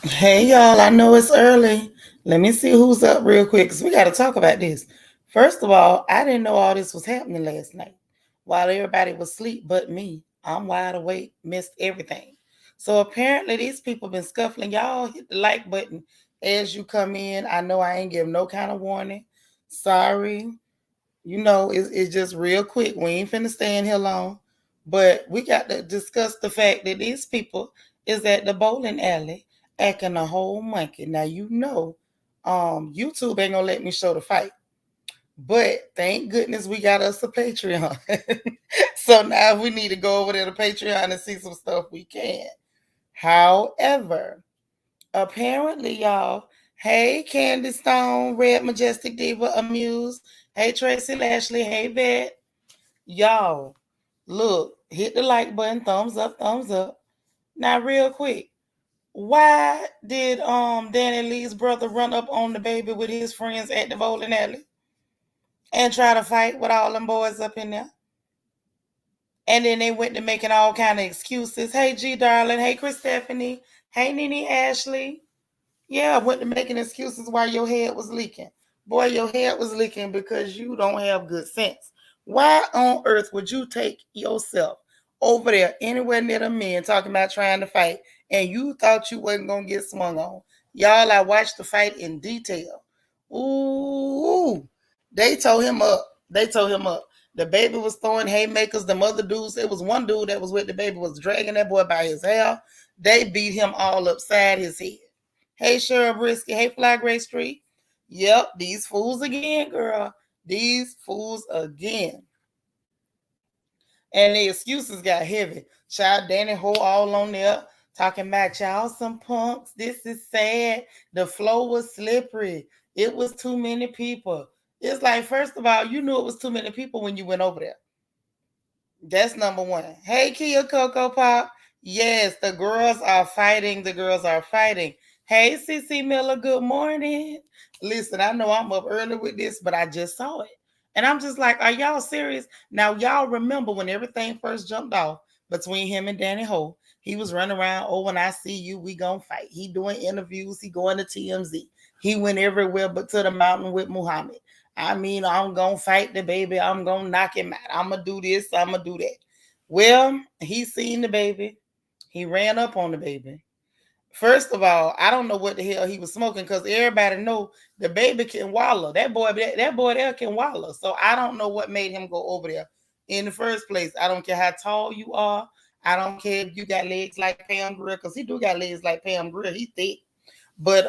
Hey y'all, I know it's early. Let me see who's up real quick because we got to talk about this. First of all, I didn't know all this was happening last night while everybody was asleep but me. I'm wide awake, missed everything. So apparently these people been scuffling. Y'all hit the like button as you come in. I know I ain't give no kind of warning. Sorry. It's just real quick. We ain't finna stay in here long. But we got to discuss the fact that these people is at the bowling alley acting a whole monkey. Now YouTube ain't gonna let me show the fight. But thank goodness we got us a Patreon. So now if we need to go over there to Patreon and see some stuff, we can. However, apparently, y'all, hey Candy Stone, Red Majestic Diva, Amuse, hey Tracy Lashley, hey Vet. Y'all, look, hit the like button, thumbs up, thumbs up. Now, real quick, why did Danny Lee's brother run up on DaBaby with his friends at the bowling alley and try to fight with all them boys up in there? And then they went to making all kind of excuses. Hey G darling, hey Chris Stephanie, hey Nene Ashley. Yeah, I went to making excuses why your head was leaking. Boy, your head was leaking because you don't have good sense. Why on earth would you take yourself over there anywhere near the men talking about trying to fight and you thought you wasn't going to get swung on? Y'all, I watched the fight in detail. Ooh, they told him up. They told him up. DaBaby was throwing haymakers. The other dudes, it was one dude that was with DaBaby was dragging that boy by his hair. They beat him all upside his head. Hey, Cheryl Brisky. Hey, Fly Gray Street. Yep, these fools again, girl. These fools again. And the excuses got heavy. Child Danny Ho all on there talking about y'all some punks. This is sad. The flow was slippery. It was too many people. It's like, first of all, you knew it was too many people when you went over there. That's number one. Hey, Kia Coco Pop. Yes, the girls are fighting. The girls are fighting. Hey, CC Miller, good morning. Listen, I know I'm up early with this, but I just saw it. And I'm just like, are y'all serious? Now, y'all remember when everything first jumped off between him and Danny Ho, he was running around, oh, when I see you, we gonna fight. He doing interviews, he going to TMZ. He went everywhere but to the mountain with Muhammad. I mean, I'm gonna fight DaBaby. I'm gonna knock him out. I'm gonna do this. I'm gonna do that. Well, he seen DaBaby. He ran up on DaBaby. First of all, I don't know what the hell he was smoking because everybody know DaBaby can wallow. That boy there can wallow. So I don't know what made him go over there in the first place. I don't care how tall you are. I don't care if you got legs like Pam Grier because he do got legs like Pam Grier. He thick, but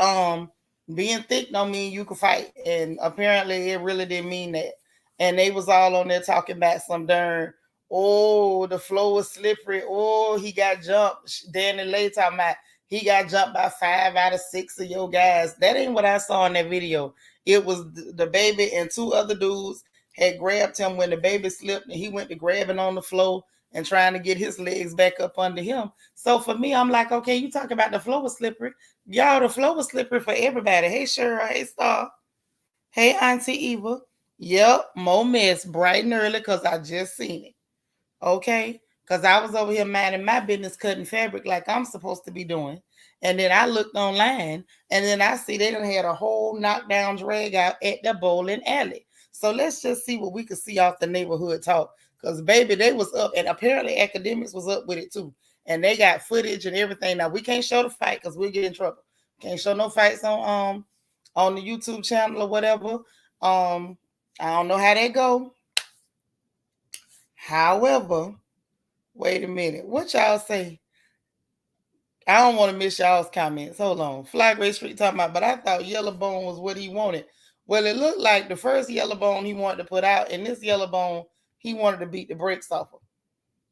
being thick don't mean you can fight. And apparently it really didn't mean that. And they was all on there talking about some darn, oh, the floor was slippery. Oh, he got jumped. Danny Lay talking about he got jumped by 5 out of 6 of your guys. That ain't what I saw in that video. It was DaBaby and 2 other dudes had grabbed him when DaBaby slipped and he went to grabbing on the floor and trying to get his legs back up under him. So for me, I'm like, okay, you talk about the floor was slippery. Y'all, the floor was slippery for everybody. Hey, Cheryl. Hey, Star. Hey, Auntie Eva. Yep, more mess bright and early because I just seen it. Okay? Because I was over here minding my business cutting fabric like I'm supposed to be doing. And then I looked online and then I see they done had a whole knockdown drag out at the bowling alley. So let's just see what we could see off the neighborhood talk. Because baby, they was up and apparently academics was up with it too. And they got footage and everything. Now we can't show the fight because we'll get in trouble. Can't show no fights on the YouTube channel or whatever. I don't know how that go. However, wait a minute. What y'all say? I don't want to miss y'all's comments. Hold on. Fly Gray Street talking about, but I thought Yellowbone was what he wanted. Well, it looked like the first Yellowbone he wanted to put out, and this Yellowbone he wanted to beat the brakes off of.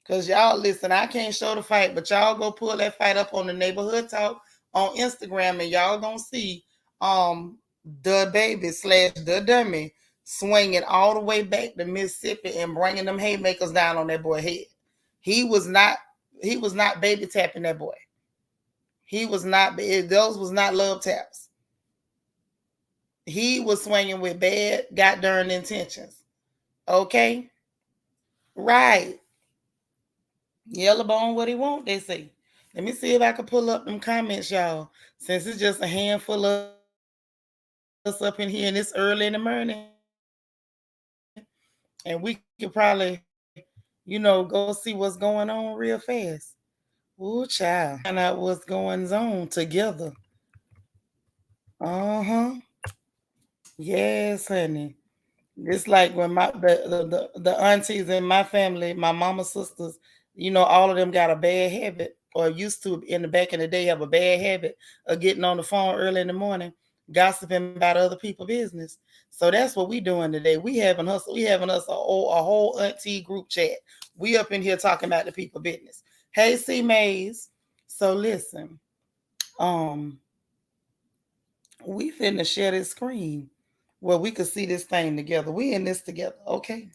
Because y'all listen, I can't show the fight, but y'all go pull that fight up on the neighborhood talk on Instagram, and y'all gonna see DaBaby slash the dummy swinging all the way back to Mississippi and bringing them haymakers down on that boy head. He was not he was not baby tapping that boy. He was not. Those was not love taps. He was swinging with bad, got darn intentions. Okay, right. Yellowbone, what he want? They say. Let me see if I can pull up them comments, y'all. Since it's just a handful of us up in here and it's early in the morning, and we could probably, go see what's going on real fast. Ooh, child. Find out what's going on together. Uh-huh. Yes, honey. It's like when the aunties in my family, my mama's sisters, all of them got a bad habit, or used to in the back in the day have a bad habit of getting on the phone early in the morning, gossiping about other people's business. So that's what we doing today. We having us a whole auntie group chat. We up in here talking about the people business. Hey, C Mays. So listen, um, we finna share this screen where we could see this thing together. We in this together, okay?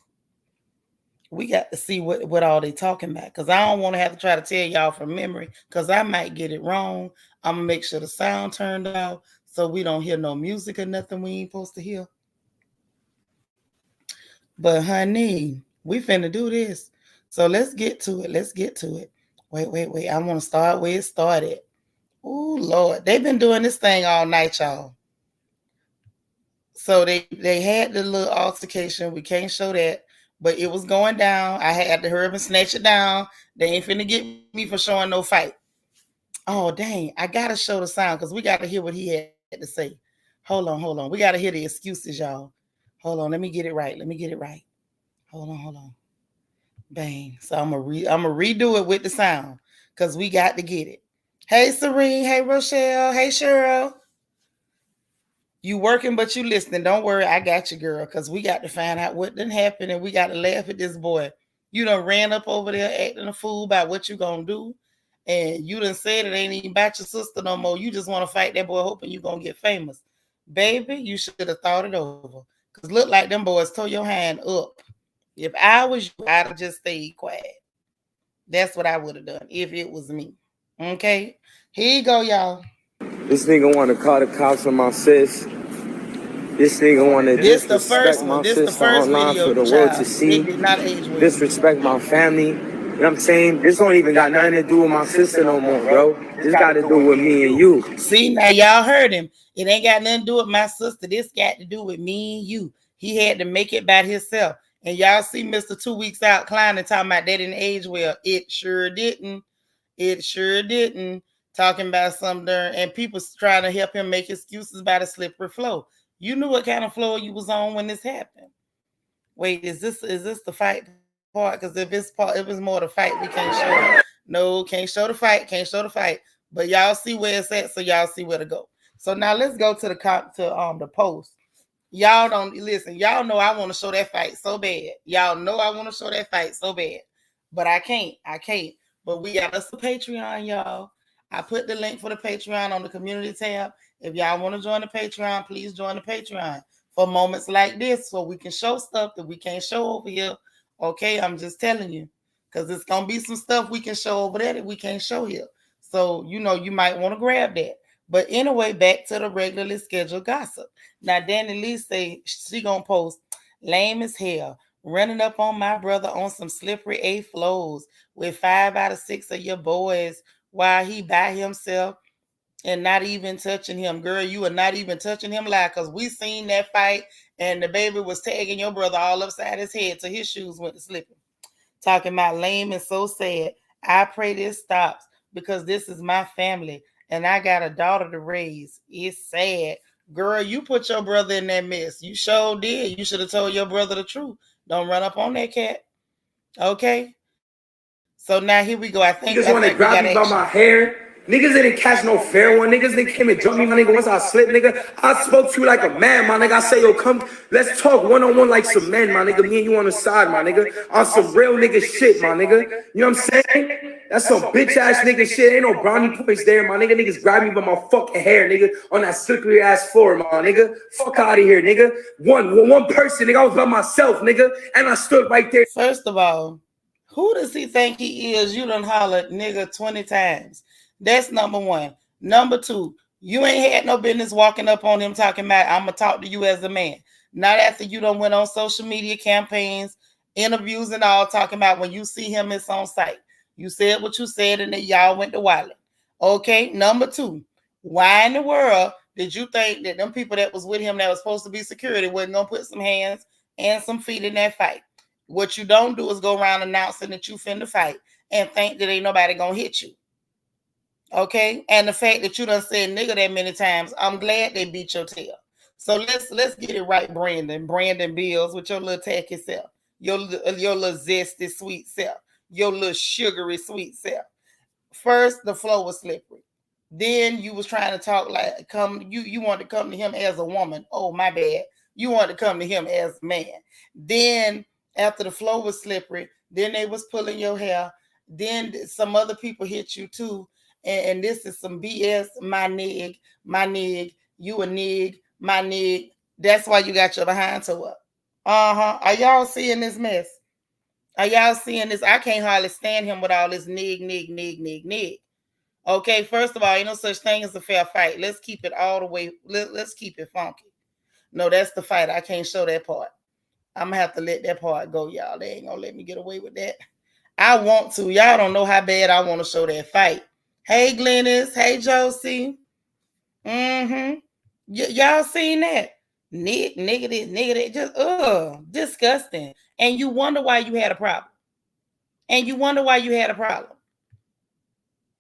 We got to see what all they talking about, because I don't want to have to try to tell y'all from memory, because I might get it wrong. I'm gonna make sure the sound turned off so we don't hear no music or nothing we ain't supposed to hear. But honey, we finna do this. So let's get to it. Let's get to it. Wait. I want to start where it started. Oh Lord, they've been doing this thing all night, y'all. So they had the little altercation. We can't show that, but it was going down. I had to hurry up and snatch it down. They ain't finna get me for showing no fight. Oh dang, I gotta show the sound because we gotta hear what he had to say. Hold on. We gotta hear the excuses, y'all. Hold on, let me get it right. Let me get it right. Hold on. Bang. So I'm gonna redo it with the sound because we got to get it. Hey Serene, hey Rochelle, hey Cheryl. You working, but you listening. Don't worry, I got you, girl, because we got to find out what done happened and we got to laugh at this boy. You done ran up over there acting a fool about what you gonna do. And you done said it ain't even about your sister no more. You just want to fight that boy hoping you gonna get famous. Baby, you should have thought it over. Because look like them boys tore your hand up. If I was you, I'd have just stayed quiet. That's what I would have done if it was me. Okay? Here you go, y'all. This nigga want to call the cops on my sis. This nigga want to disrespect my sister online for the world to see. Disrespect my family. You know what I'm saying? This don't even got nothing to do with my sister no more, bro. This got to do with me and you. See, now y'all heard him. It ain't got nothing to do with my sister. This got to do with me and you. He had to make it by himself. And y'all see Mr. 2 weeks out clowning talking about that didn't age well. It sure didn't. It sure didn't. Talking about some darn, and people trying to help him make excuses about a slippery flow. You knew what kind of floor you was on when this happened. Wait, is this the fight part? Because if it's more the fight, we can't show it. No, can't show the fight. Can't show the fight. But y'all see where it's at, so y'all see where to go. So now let's go to the post. Y'all don't listen. Y'all know I want to show that fight so bad. Y'all know I want to show that fight so bad, but I can't. But we got us a Patreon, y'all. I put the link for the Patreon on the community tab. If y'all want to join the Patreon, please join the Patreon for moments like this, so we can show stuff that we can't show over here. Okay, I'm just telling you, because it's gonna be some stuff we can show over there that we can't show here. So you might want to grab that. But anyway, back to the regularly scheduled gossip. Now, Dani Lee say she gonna post lame as hell, running up on my brother on some slippery A flows with 5 out of 6 of your boys while he by himself and not even touching him. Girl, you are not even touching him live, because we seen that fight and DaBaby was tagging your brother all upside his head till his shoes went to slipping. Talking about lame and so sad. I pray this stops because this is my family and I got a daughter to raise. It's sad. Girl, you put your brother in that mess. You sure did. You should have told your brother the truth. Don't run up on that cat. Okay? So now here we go. Niggas want to grab me by my hair. Niggas didn't catch no fair one. Niggas didn't came and jump me, my nigga. Once I slipped, nigga, I spoke to you like a man, my nigga. I say, yo, come, let's talk one-on-one like some men, my nigga. Me and you on the side, my nigga. On some real nigga shit, my nigga. You know what I'm saying? That's some bitch-ass nigga shit. Ain't no brownie points there, my nigga. Niggas grab me by my fucking hair, nigga, on that slippery-ass floor, my nigga. Fuck out of here, nigga. One person, nigga. I was by myself, nigga. And I stood right there. First of all, who does he think he is? You done hollered nigga 20 times. That's number one. Number two, you ain't had no business walking up on him talking about, I'm going to talk to you as a man. Not after you done went on social media campaigns, interviews and all, talking about when you see him, it's on site. You said what you said, and then y'all went to Wiley. Okay, number 2. Why in the world did you think that them people that was with him that was supposed to be security wasn't gonna put some hands and some feet in that fight? What you don't do is go around announcing that you finna fight and think that ain't nobody gonna hit you. Okay, and the fact that you done said nigga that many times, I'm glad they beat your tail. So let's get it right, Brandon Bills, with your little tacky self, your little zesty sweet self, your little sugary sweet self. First, the flow was slippery. Then you was trying to talk like you wanted to come to him as a woman. Oh, my bad. You wanted to come to him as a man. Then after the flow was slippery, then they was pulling your hair. Then some other people hit you too. And this is some BS, my nig, you a nig, my nig. That's why you got your behind toe up. Are y'all seeing this mess? Are y'all seeing this? I can't hardly stand him with all this nig. Okay, first of all, ain't no such thing as a fair fight. Let's keep it all the way. Let's keep it funky. No, that's the fight. I can't show that part. I'm gonna have to let that part go, y'all. They ain't gonna let me get away with that. I want to. Y'all don't know how bad I want to show that fight. Hey, Glennis. Hey, Josie. Y'all seen that? Nigga this, just disgusting. And you wonder why you had a problem.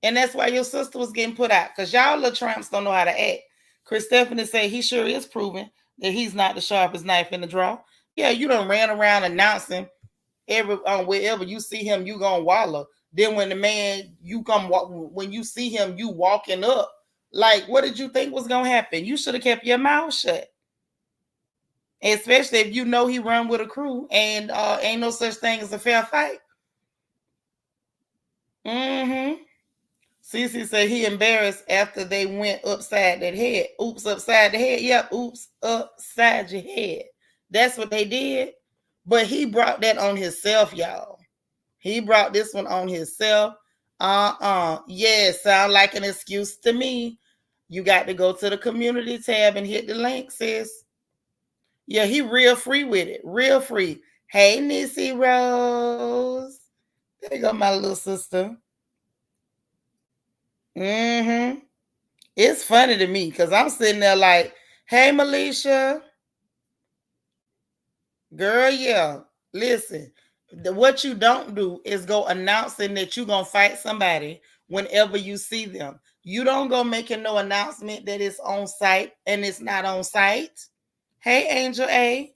And that's why your sister was getting put out. Because y'all little tramps don't know how to act. Chris Stephanie said he sure is proving that he's not the sharpest knife in the drawer. Yeah, you done ran around announcing wherever you see him, you gonna wallow. Then when the man when you see him, you walking up. Like, what did you think was gonna happen? You should have kept your mouth shut. Especially if you know he run with a crew and ain't no such thing as a fair fight. Cece said he embarrassed after they went upside that head. Oops, upside the head. Yep, oops, upside your head. That's what they did. But he brought that on himself, y'all. He brought this one on himself. Yeah, sound like an excuse to me. You got to go to the community tab and hit the link, sis. Yeah, he real free with it. Real free. Hey, Nissy Rose. There you go, my little sister. It's funny to me because I'm sitting there like, hey, Melisha. Girl, yeah. Listen, what you don't do is go announcing that you're going to fight somebody whenever you see them. You don't go making no announcement that it's on site and it's not on site. Hey, Angel A.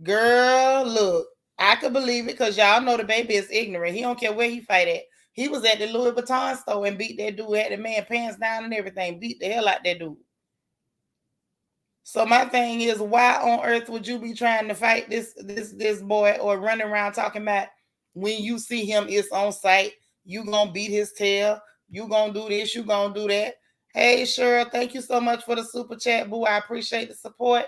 Girl, look, I could believe it because y'all know DaBaby is ignorant. He don't care where he fight at. He was at the Louis Vuitton store and beat that dude, had the man pants down and everything, beat the hell out that dude. So my thing is, why on earth would you be trying to fight this boy or running around talking about when you see him, it's on site, you gonna beat his tail, you gonna do this, you gonna do that. Hey, Cheryl, thank you so much for the super chat, boo. I appreciate the support.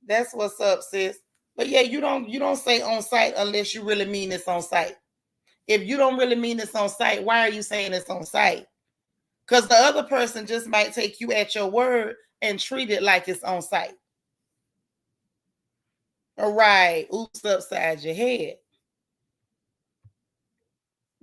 That's what's up, sis. But yeah, you don't say on site unless you really mean it's on site. If you don't really mean it's on site, why are you saying it's on site? Because the other person just might take you at your word and treat it like it's on site. All right. Oops, upside your head.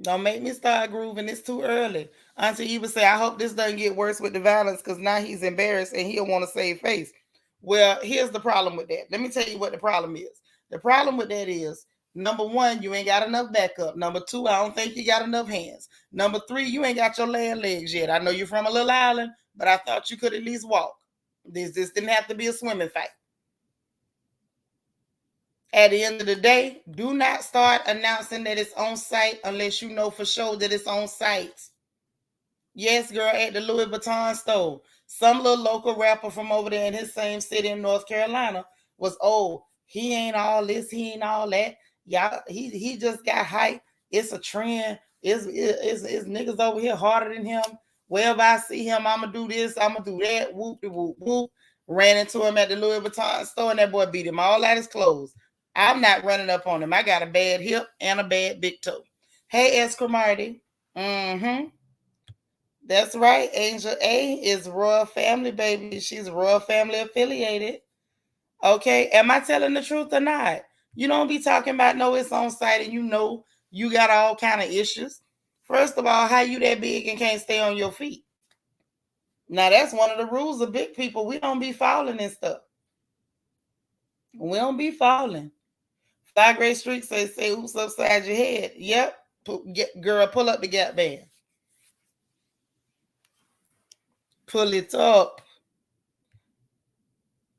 Don't make me start grooving. It's too early. Auntie Eva say, I hope this doesn't get worse with the violence because now he's embarrassed and he'll want to save face. Well, here's the problem with that. Let me tell you what the problem is. The problem with that is, number one, you ain't got enough backup. Number two, I don't think you got enough hands. Number three, you ain't got your land legs yet. I know you're from a little island, but I thought you could at least walk. This didn't have to be a swimming fight. At the end of the day, do not start announcing that it's on site unless you know for sure that it's on site. Yes, girl, at the Louis Vuitton store. Some little local rapper from over there in his same city in North Carolina was, he ain't all this, he ain't all that. Y'all, he just got hype. It's a trend. It's niggas over here harder than him. Wherever I see him, I'ma do this, I'ma do that. Whoop de whoop whoop. Ran into him at the Louis Vuitton store and that boy beat him all out his clothes. I'm not running up on him. I got a bad hip and a bad big toe. Hey, Escromarty. That's right. Angel A is royal family, baby. She's royal family affiliated. Okay. Am I telling the truth or not? You don't be talking about no, it's on site and you know you got all kind of issues. First of all, how you that big and can't stay on your feet? Now, that's one of the rules of big people. We don't be falling and stuff. We don't be falling. Fly Gray Street say who's upside your head. Yep. Girl, pull up the gap band. Pull it up.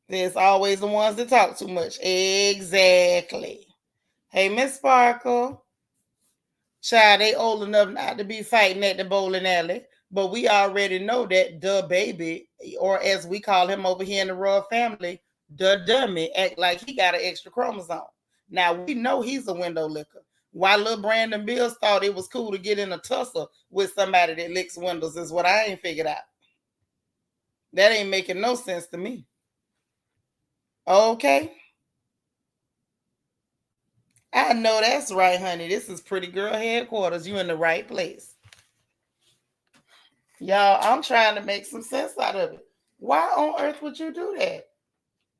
There's always the ones that talk too much. Exactly. Hey, Miss Sparkle. Child, they old enough not to be fighting at the bowling alley. But we already know that DaBaby, or as we call him over here in the royal family, the dummy, act like he got an extra chromosome. Now, we know he's a window licker. Why little Brandon Bills thought it was cool to get in a tussle with somebody that licks windows is what I ain't figured out. That ain't making no sense to me. Okay. I know that's right, honey. This is Pretty Girl Headquarters. You in the right place. Y'all, I'm trying to make some sense out of it. Why on earth would you do that?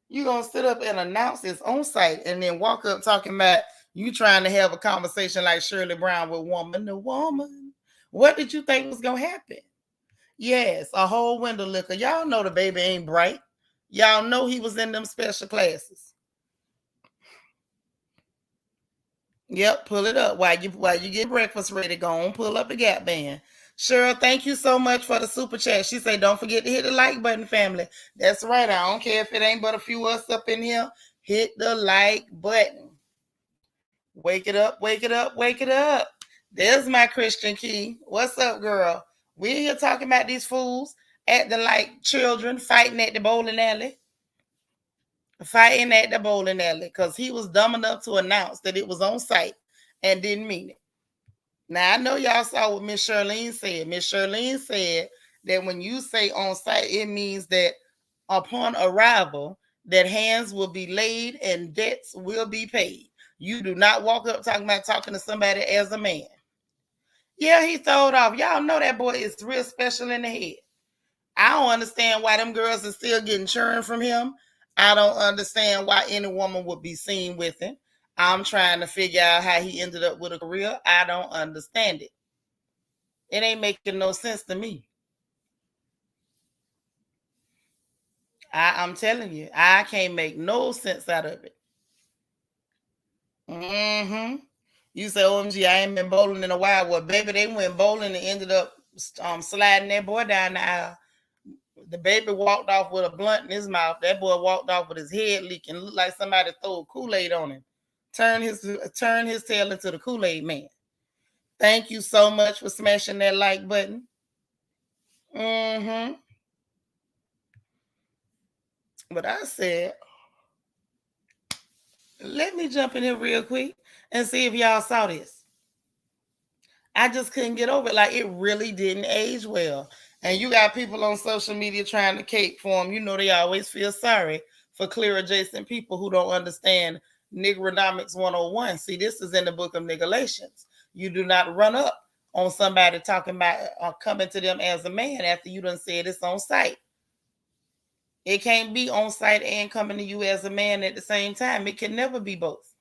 You gonna sit up and announce this on site and then walk up talking about you trying to have a conversation like Shirley Brown with woman to woman. What did you think was gonna happen? Yes, a whole window liquor. Y'all know DaBaby ain't bright. Y'all know he was in them special classes. Yep, pull it up while you get breakfast ready. Go on, pull up the gap band. Cheryl, thank you so much for the super chat. She said, don't forget to hit the like button, family. That's right. I don't care if it ain't but a few of us up in here. Hit the like button. Wake it up, wake it up, wake it up. There's my Christian Key. What's up, girl? We're here talking about these fools acting like children fighting at the bowling alley. Fighting at the bowling alley because he was dumb enough to announce that it was on site and didn't mean it. Now, I know y'all saw what Miss Charlene said. Miss Charlene said that when you say on site, it means that upon arrival, that hands will be laid and debts will be paid. You do not walk up talking to somebody as a man. Yeah, he throwed off. Y'all know that boy is real special in the head. I don't understand why them girls are still getting churned from him. I don't understand why any woman would be seen with him. I'm trying to figure out how he ended up with a career. I don't understand it. It ain't making no sense to me. I'm telling you, I can't make no sense out of it. You say, OMG, I ain't been bowling in a while. Well, baby, they went bowling and ended up sliding that boy down the aisle. DaBaby walked off with a blunt in his mouth. That boy walked off with his head leaking. Looked like somebody threw Kool-Aid on him. Turn his tail into the Kool-Aid man. Thank you so much for smashing that like button. But I said, let me jump in here real quick and see if y'all saw this. I just couldn't get over it. Like, it really didn't age well. And you got people on social media trying to cape for them. You know, they always feel sorry for clear adjacent people who don't understand Nigronomics 101. See, this is in the book of Nigalations. You do not run up on somebody talking about coming to them as a man after you done said it's on site. It can't be on site and coming to you as a man at the same time. It can never be both.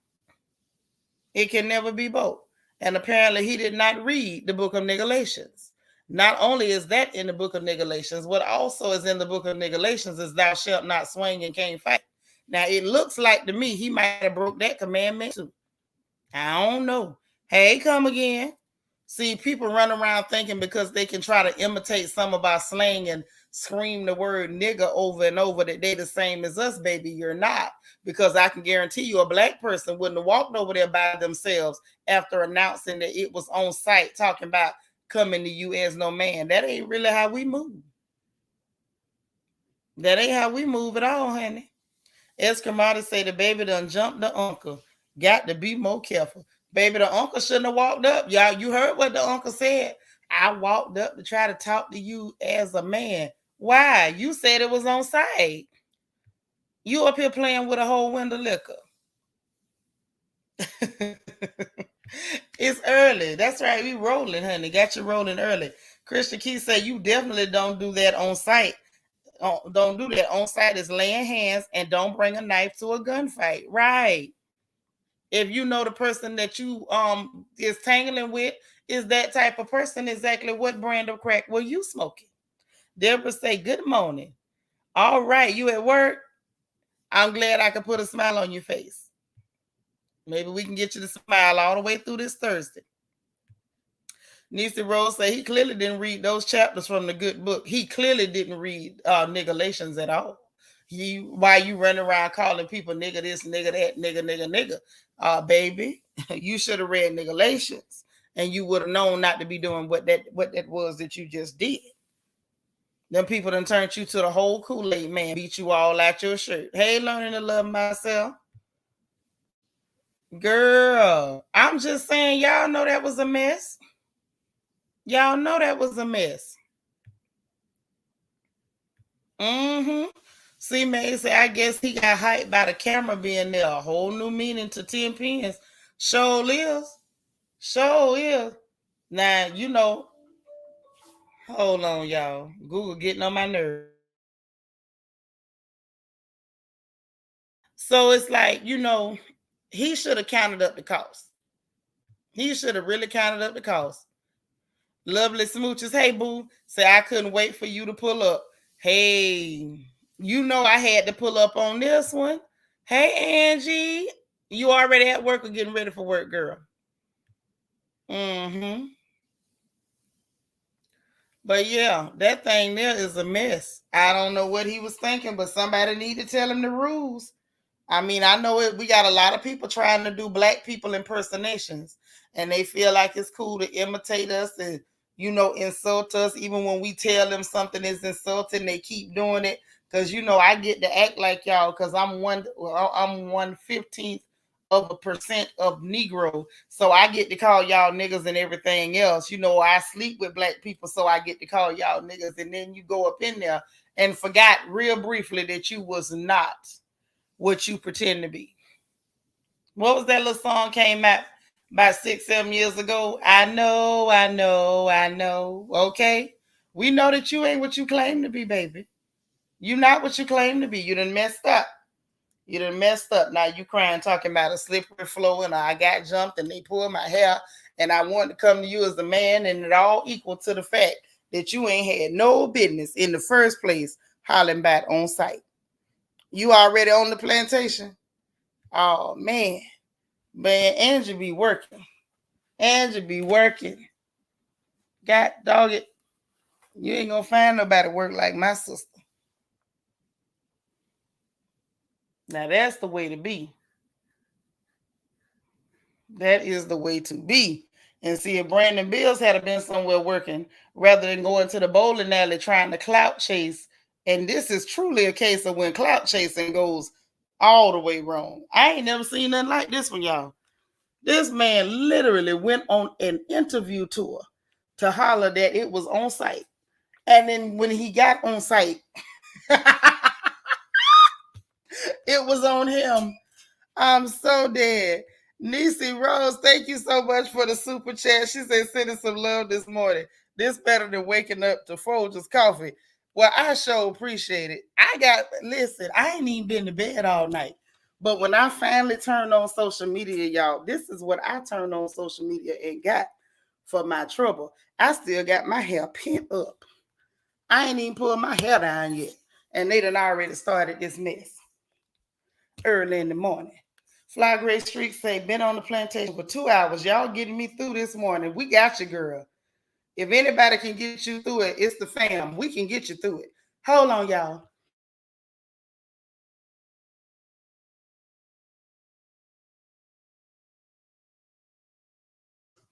It can never be both. And apparently he did not read the book of Nigalations. Not only is that in the book of Nigalations, what also is in the book of Nigalations is thou shalt not swing and can't fight. Now, it looks like to me he might have broke that commandment too. I don't know. Hey, come again. See, people run around thinking because they can try to imitate some of our slang and scream the word nigger over and over that they the same as us, baby. You're not. Because I can guarantee you a black person wouldn't have walked over there by themselves after announcing that it was on site talking about coming to you as no man. That ain't really how we move. That ain't how we move at all, honey. Escamada say DaBaby done jumped the uncle. Got to be more careful. Baby, the uncle shouldn't have walked up. Y'all, you heard what the uncle said. I walked up to try to talk to you as a man. Why? You said it was on site. You up here playing with a whole window liquor. It's early. That's right. We rolling, honey. Got you rolling early. Christian Key said you definitely don't do that on site. Don't do that. On site is laying hands and don't bring a knife to a gunfight. Right. If you know the person that you is tangling with is that type of person, exactly what brand of crack were you smoking? Deborah say, good morning. All right, you at work? I'm glad I could put a smile on your face. Maybe we can get you to smile all the way through this Thursday. Nisi Rose say he clearly didn't read those chapters from the good book. He clearly didn't read Niggalations at all. Why you running around calling people nigga this, nigga that, nigga. Baby, you should have read Niggalations, and you would have known not to be doing what that was that you just did. Them people done turned you to the whole Kool-Aid man, beat you all out your shirt. Hey, learning to love myself. Girl, I'm just saying, y'all know that was a mess. Y'all know that was a mess. See, May say, I guess he got hyped by the camera being there. A whole new meaning to 10 pins. Sure is. Sure is. Now, you know, hold on, y'all. Google getting on my nerves. So it's like, you know, he should have counted up the cost. He should have really counted up the cost. Lovely Smooches, hey, boo. Say, I couldn't wait for you to pull up. Hey, you know I had to pull up on this one. Hey, Angie. You already at work or getting ready for work, girl? But yeah, that thing there is a mess. I don't know what he was thinking, but somebody need to tell him the rules. I mean, I know it. We got a lot of people trying to do black people impersonations, and they feel like it's cool to imitate us and, you know, insult us. Even when we tell them something is insulting, they keep doing it. Because, you know, I get to act like y'all because I'm 1/15th of a percent of Negro. So I get to call y'all niggas and everything else. You know, I sleep with black people, so I get to call y'all niggas. And then you go up in there and forgot real briefly that you was not what you pretend to be. What was that little song came out about 6-7 years ago? I know. Okay. We know that you ain't what you claim to be, baby. You not what you claim to be. You done messed up. Now you crying, talking about a slippery flow, and I got jumped and they pulled my hair, and I wanted to come to you as a man, and it all equal to the fact that you ain't had no business in the first place hollering back on sight. You already on the plantation? Oh, man. Man, Angie be working. God dog it. You ain't gonna find nobody work like my sister. Now that's the way to be. That is the way to be. And see, if Brandon Bills had been somewhere working rather than going to the bowling alley trying to clout chase, and this is truly a case of when clout chasing goes all the way wrong. I ain't never seen nothing like this one, y'all. This man literally went on an interview tour to holler that it was on site. And then when he got on site, it was on him. I'm so dead. Nisi Rose, thank you so much for the super chat. She said, sending some love this morning. This better than waking up to Folger's coffee. Well, I sure appreciate it. Listen, I ain't even been to bed all night. But when I finally turned on social media, y'all, this is what I turned on social media and got for my trouble. I still got my hair pent up. I ain't even pulled my hair down yet. And they done already started this mess early in the morning. Fly Gray Street say, been on the plantation for 2 hours. Y'all getting me through this morning. We got you, girl. If anybody can get you through it, it's the fam. We can get you through it. Hold on, y'all.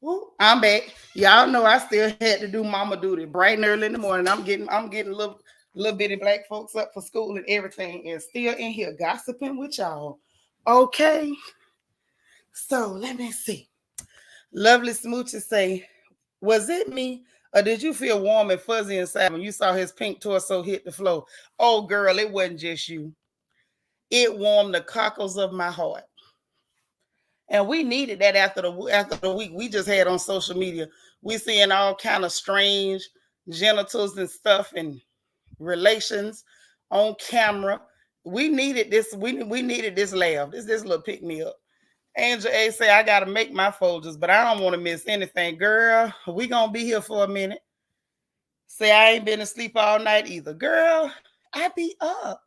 Woo, I'm back. Y'all know I still had to do mama duty bright and early in the morning. I'm getting little bitty black folks up for school and everything, and still in here gossiping with y'all. Okay. So let me see. Lovely Smooches say, was it me or did you feel warm and fuzzy inside when you saw his pink torso hit the floor? Oh, girl, it wasn't just you. It warmed the cockles of my heart. And we needed that after the week we just had on social media. We seeing all kind of strange genitals and stuff and relations on camera. We needed this. We needed this laugh. This little pick me up. Angel A say, I got to make my Folgers, but I don't want to miss anything. Girl, we going to be here for a minute. Say, I ain't been asleep all night either. Girl, I be up.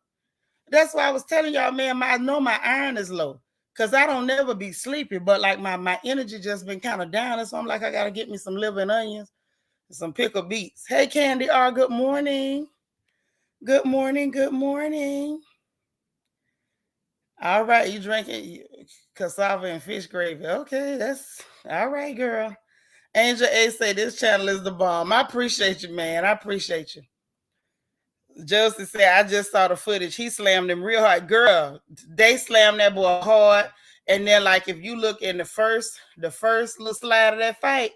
That's why I was telling y'all, man, I know my iron is low because I don't never be sleepy, but like my energy just been kind of down. So I'm like, I got to get me some liver and onions and some pickled beets. Hey, Candy R, good morning. Good morning. Good morning. All right, you drinking cassava and fish gravy. Okay, that's all right, girl. Angel A say this channel is the bomb. I appreciate you, man. I appreciate you. Josie said, I just saw the footage. He slammed him real hard. Girl, they slammed that boy hard. And then, like, if you look in the first little slide of that fight,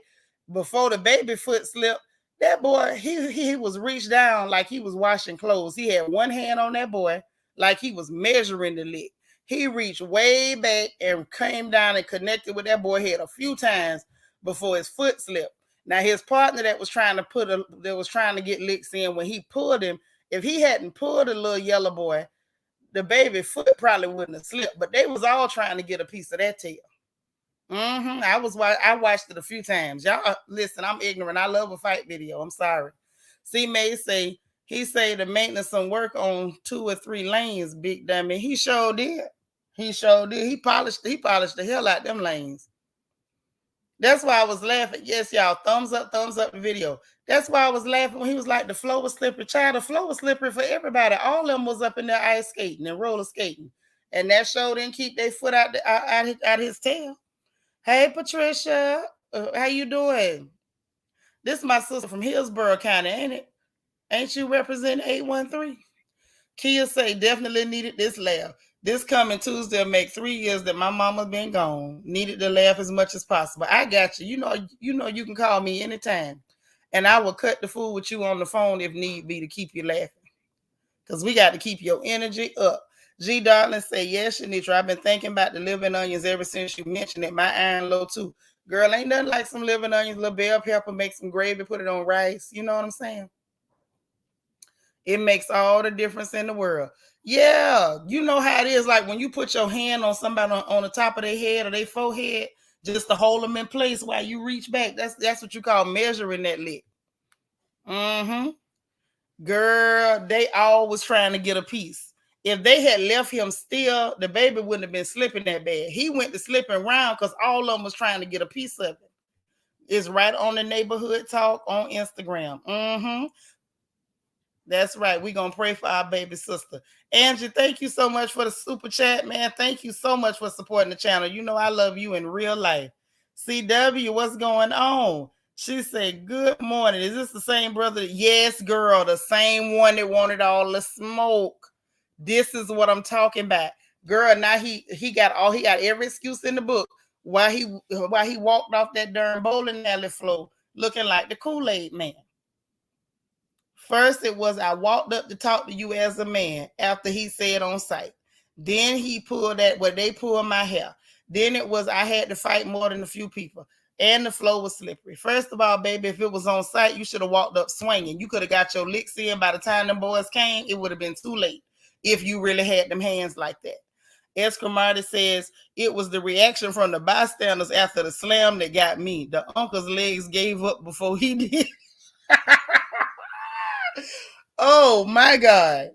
before the baby foot slipped, that boy, he was reached down like he was washing clothes. He had one hand on that boy, like he was measuring the lick. He reached way back and came down and connected with that boy head a few times before his foot slipped. Now, his partner that was trying to get licks in, when he pulled him, if he hadn't pulled the little yellow boy, the baby foot probably wouldn't have slipped. But they was all trying to get a piece of that tail. I watched it a few times. Y'all listen, I'm ignorant. I love a fight video. I'm sorry. C May say he say the maintenance some work on 2 or 3 lanes, big dummy. He sure did. He sure did. He polished the hell out them lanes. That's why I was laughing. Yes, y'all. Thumbs up the video. That's why I was laughing when he was like, the floor was slippery. Child, the floor was slippery for everybody. All of them was up in there ice skating and roller skating. And that show didn't keep their foot out his tail. Hey, Patricia. How you doing? This is my sister from Hillsborough County, ain't it? Ain't you representing 813? Kia say, definitely needed this laugh. This coming Tuesday will make 3 years that my mama been gone. Needed to laugh as much as possible. I got you. You know you can call me anytime. And I will cut the fool with you on the phone if need be to keep you laughing. Because we got to keep your energy up. G Darling say, yes, Seanitra, I've been thinking about the living onions ever since you mentioned it. My iron low too. Girl, ain't nothing like some living onions, little bell pepper, make some gravy, put it on rice. You know what I'm saying? It makes all the difference in the world. Yeah, you know how it is. Like when you put your hand on somebody on the top of their head or their forehead, just to hold them in place while you reach back. That's what you call measuring that lick. Girl, they always trying to get a piece. If they had left him still, the baby wouldn't have been slipping that bad. He went to slipping around because all of them was trying to get a piece of it. It's right on the neighborhood talk on Instagram. That's right. We're going to pray for our baby sister. Angie, thank you so much for the super chat, man. Thank you so much for supporting the channel. You know I love you in real life. CW, what's going on? She said, good morning. Is this the same brother? Yes, girl. The same one that wanted all the smoke. This is what I'm talking about. Girl, now he got every excuse in the book why he walked off that darn bowling alley floor looking like the Kool-Aid man. First, it was I walked up to talk to you as a man after he said on site. Then he pulled they pulled my hair. Then it was I had to fight more than a few people. And the floor was slippery. First of all, baby, if it was on site, you should have walked up swinging. You could have got your licks in by the time them boys came. It would have been too late if you really had them hands like that. Escamati says it was the reaction from the bystanders after the slam that got me. The uncle's legs gave up before he did. Oh my God.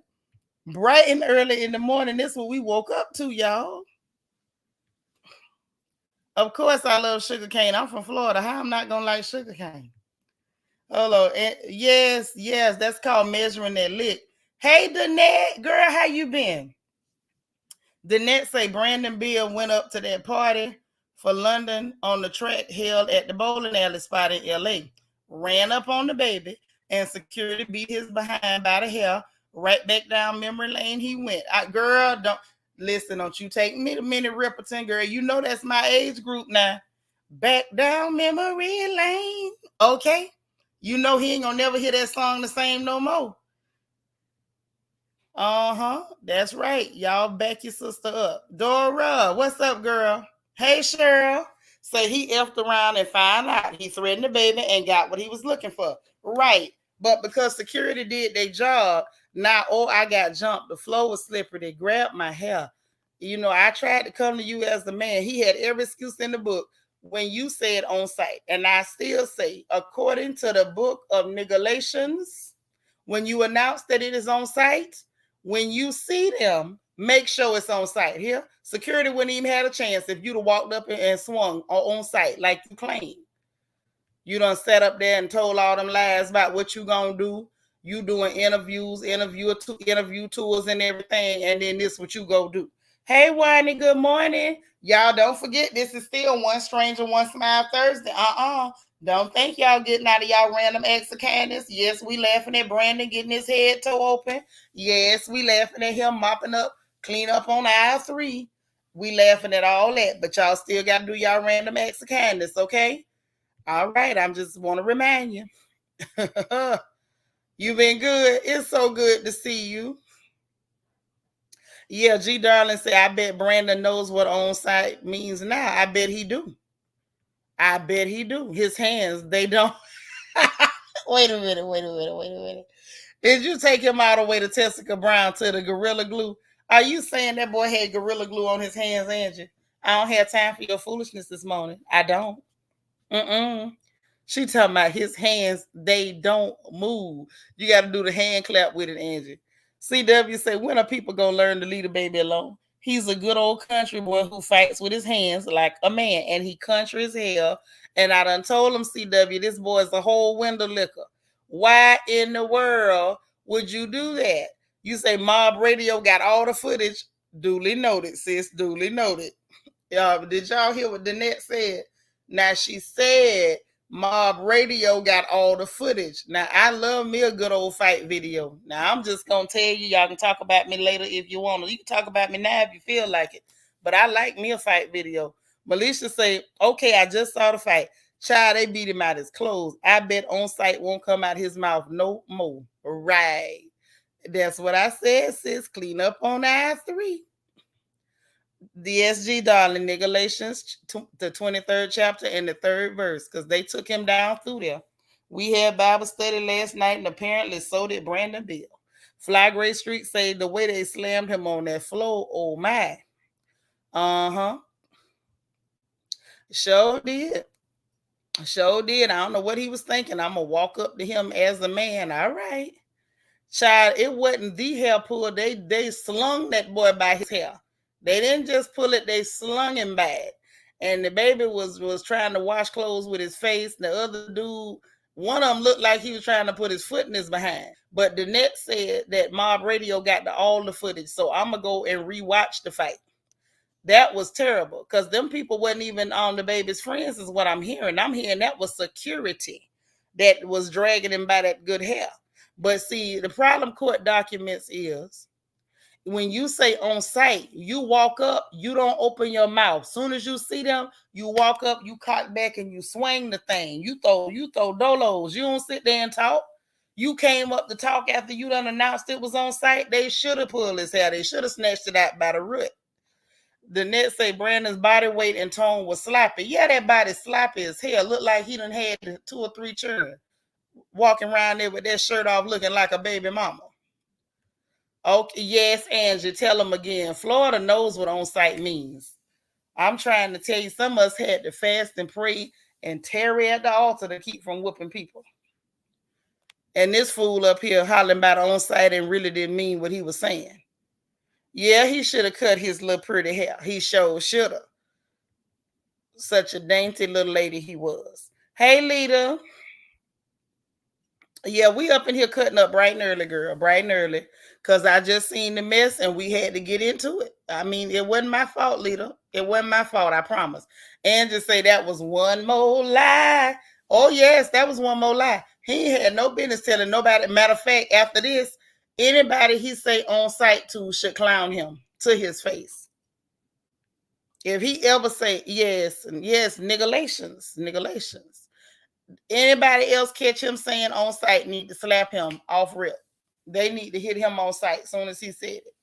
Bright and early in the morning. This is what we woke up to, y'all. Of course, I love sugar cane. I'm from Florida. How I'm not gonna like sugar cane? Hello. Yes, that's called measuring that lick. Hey, Danette, girl, how you been? Danette say Brandon Bill went up to that party for London on the track held at the bowling alley spot in LA. Ran up on the baby and security beat his behind by the hair. Right back down memory lane he went. Girl, don't you take me to Minnie Riperton, girl. You know that's my age group now. Back down memory lane. Okay. You know he ain't gonna never hear that song the same no more. That's right. Y'all back your sister up. Dora, what's up, girl? Hey, Cheryl. Say he effed around and found out he threatened the baby and got what he was looking for. Right. But because security did their job, now, I got jumped. The floor was slippery. They grabbed my hair. You know, I tried to come to you as the man. He had every excuse in the book when you said on site. And I still say, according to the book of Galatians, when you announce that it is on site, when you see them, make sure it's on site. Here, security wouldn't even have a chance if you'd have walked up and swung on site like you claim. You done sat up there and told all them lies about what you gonna do. You doing interviews, interview tours and everything, and then this what you go do. Hey, Wani, good morning. Y'all don't forget, this is still One Stranger, One Smile Thursday. Don't think y'all getting out of y'all random acts of kindness. Yes, we laughing at Brandon getting his head toe open. Yes, we laughing at him mopping up, clean up on aisle 3. We laughing at all that, but y'all still got to do y'all random acts of kindness, okay? All right, I'm just want to remind you. You've been good. It's so good to see you. Yeah, G Darling say, I bet Brandon knows what on site means now. I bet he do. I bet he do. His hands, they don't. Wait a minute. Did you take him all the way to Tessica Brown to the Gorilla Glue? Are you saying that boy had Gorilla Glue on his hands, Angie? I don't have time for your foolishness this morning. I don't. She talking about his hands, they don't move. You got to do the hand clap with it, Angie. CW say, when are people going to learn to leave the baby alone? He's a good old country boy who fights with his hands like a man, and he country as hell. And I done told him, CW, this boy is a whole window liquor. Why in the world would you do that? You say Mob Radio got all the footage. Duly noted, sis, duly noted. Did y'all hear what Danette said? Now, she said Mob Radio got all the footage. Now, I love me a good old fight video. Now, I'm just going to tell you, y'all can talk about me later if you want to. You can talk about me now if you feel like it. But I like me a fight video. Melisha say, okay, I just saw the fight. Child, they beat him out his clothes. I bet on site won't come out his mouth no more. Right. That's what I said, sis. Clean up on aisle 3. The SG Darling, Galatians, the 23rd chapter and the 3rd verse, because they took him down through there. We had Bible study last night, and apparently so did Brandon Bill. Fly Gray Street say the way they slammed him on that floor, oh my. Sure did. I don't know what he was thinking. I'm going to walk up to him as a man. All right. Child, it wasn't the hair pull. They slung that boy by his hair. They didn't just pull it, they slung him back. And the baby was trying to wash clothes with his face. The other dude, one of them looked like he was trying to put his foot in his behind. But Danette said that Mob Radio got all the footage. So I'm going to go and rewatch the fight. That was terrible because them people wasn't even on the baby's friends is what I'm hearing. I'm hearing that was security that was dragging him by that good hair. But see, the problem court documents is when you say on site, you walk up, you don't open your mouth. Soon as you see them, you walk up, you cock back and you swing the thing. You throw dolos. You don't sit there and talk. You came up to talk after you done announced it was on site. They should have pulled his hair. They should have snatched it out by the root. The net say Brandon's body weight and tone was sloppy. Yeah, that body sloppy as hell. Looked like he done had 2 or 3 children walking around there with that shirt off looking like a baby mama. Okay, yes, Angie, tell him again. Florida knows what on site means. I'm trying to tell you, some of us had to fast and pray and tarry at the altar to keep from whooping people. And this fool up here hollering about on site and really didn't mean what he was saying. Yeah, he should have cut his little pretty hair. He sure should have. Such a dainty little lady he was. Hey, Lita. Yeah, we up in here cutting up bright and early, girl. Bright and early. Because I just seen the mess and we had to get into it. I mean, it wasn't my fault, Lita. It wasn't my fault, I promise. And just say that was one more lie. Oh, yes, that was one more lie. He had no business telling nobody. Matter of fact, after this, anybody he say on site to should clown him to his face. If he ever say yes, nigalations. Anybody else catch him saying on site need to slap him off rip. They need to hit him on site as soon as he said it.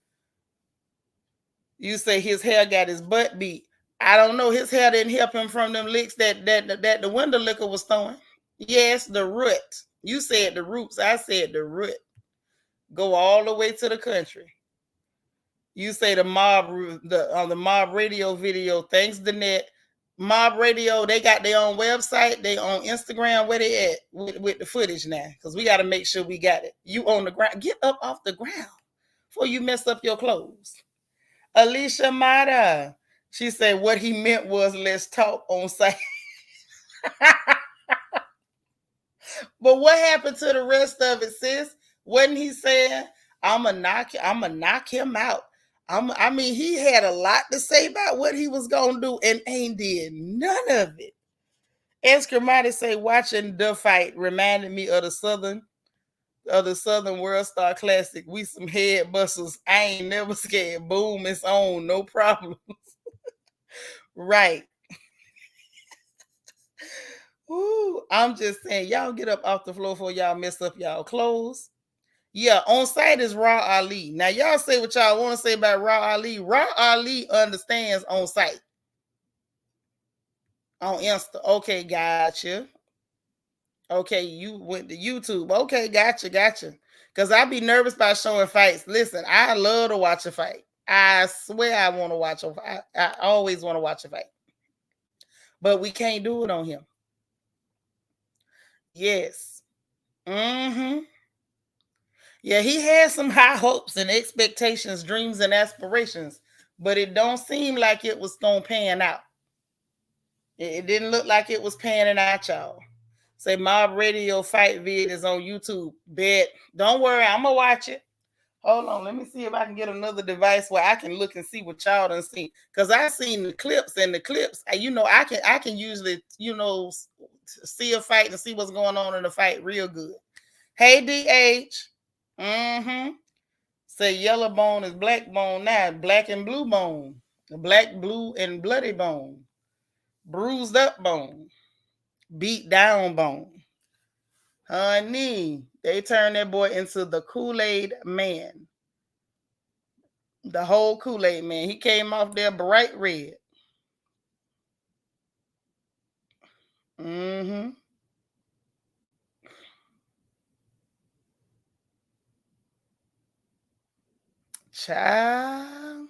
You say his hair got his butt beat. I don't know. His hair didn't help him from them licks that the window liquor was throwing. Yes, the root. You said the roots. I said the root. Go all the way to the country. You say the mob radio video. Thanks, Danette. Mob Radio, they got their own website. They on Instagram. Where they at with the footage now? Because we got to make sure we got it. You on the ground. Get up off the ground before you mess up your clothes. Alicia Mata. She said what he meant was let's talk on site. But what happened to the rest of it, sis? Wasn't he saying, I'ma knock him out? I mean, he had a lot to say about what he was gonna do and ain't did none of it. Escramati say watching the fight reminded me of the Southern World Star Classic. We some head busters. I ain't never scared. Boom, it's on, no problems. Right. Ooh, I'm just saying, y'all get up off the floor before y'all mess up y'all clothes. Yeah, on site is Raw Ali. Now, y'all say what y'all want to say about Raw Ali. Raw Ali understands on site. On Insta. Okay, gotcha. Okay, you went to YouTube. Okay, gotcha. Because I be nervous about showing fights. Listen, I love to watch a fight. I swear I want to watch a fight. I always want to watch a fight. But we can't do it on him. Yes. Mm-hmm. Yeah, he had some high hopes and expectations, dreams and aspirations, but it don't seem like it was going to pan out. It didn't look like it was panning out, y'all. Say Mob Radio fight vid is on YouTube. Bet. Don't worry, I'm going to watch it. Hold on, let me see if I can get another device where I can look and see what y'all done seen. Because I seen the clips, and the clips, I can usually, see a fight and see what's going on in the fight real good. Hey, DH. Mm-hmm. Say yellow bone is black bone now. Black and blue bone. Black, blue, and bloody bone. Bruised up bone. Beat down bone. Honey, they turned that boy into the Kool-Aid man. The whole Kool-Aid man. He came off there bright red. Mm-hmm. Child.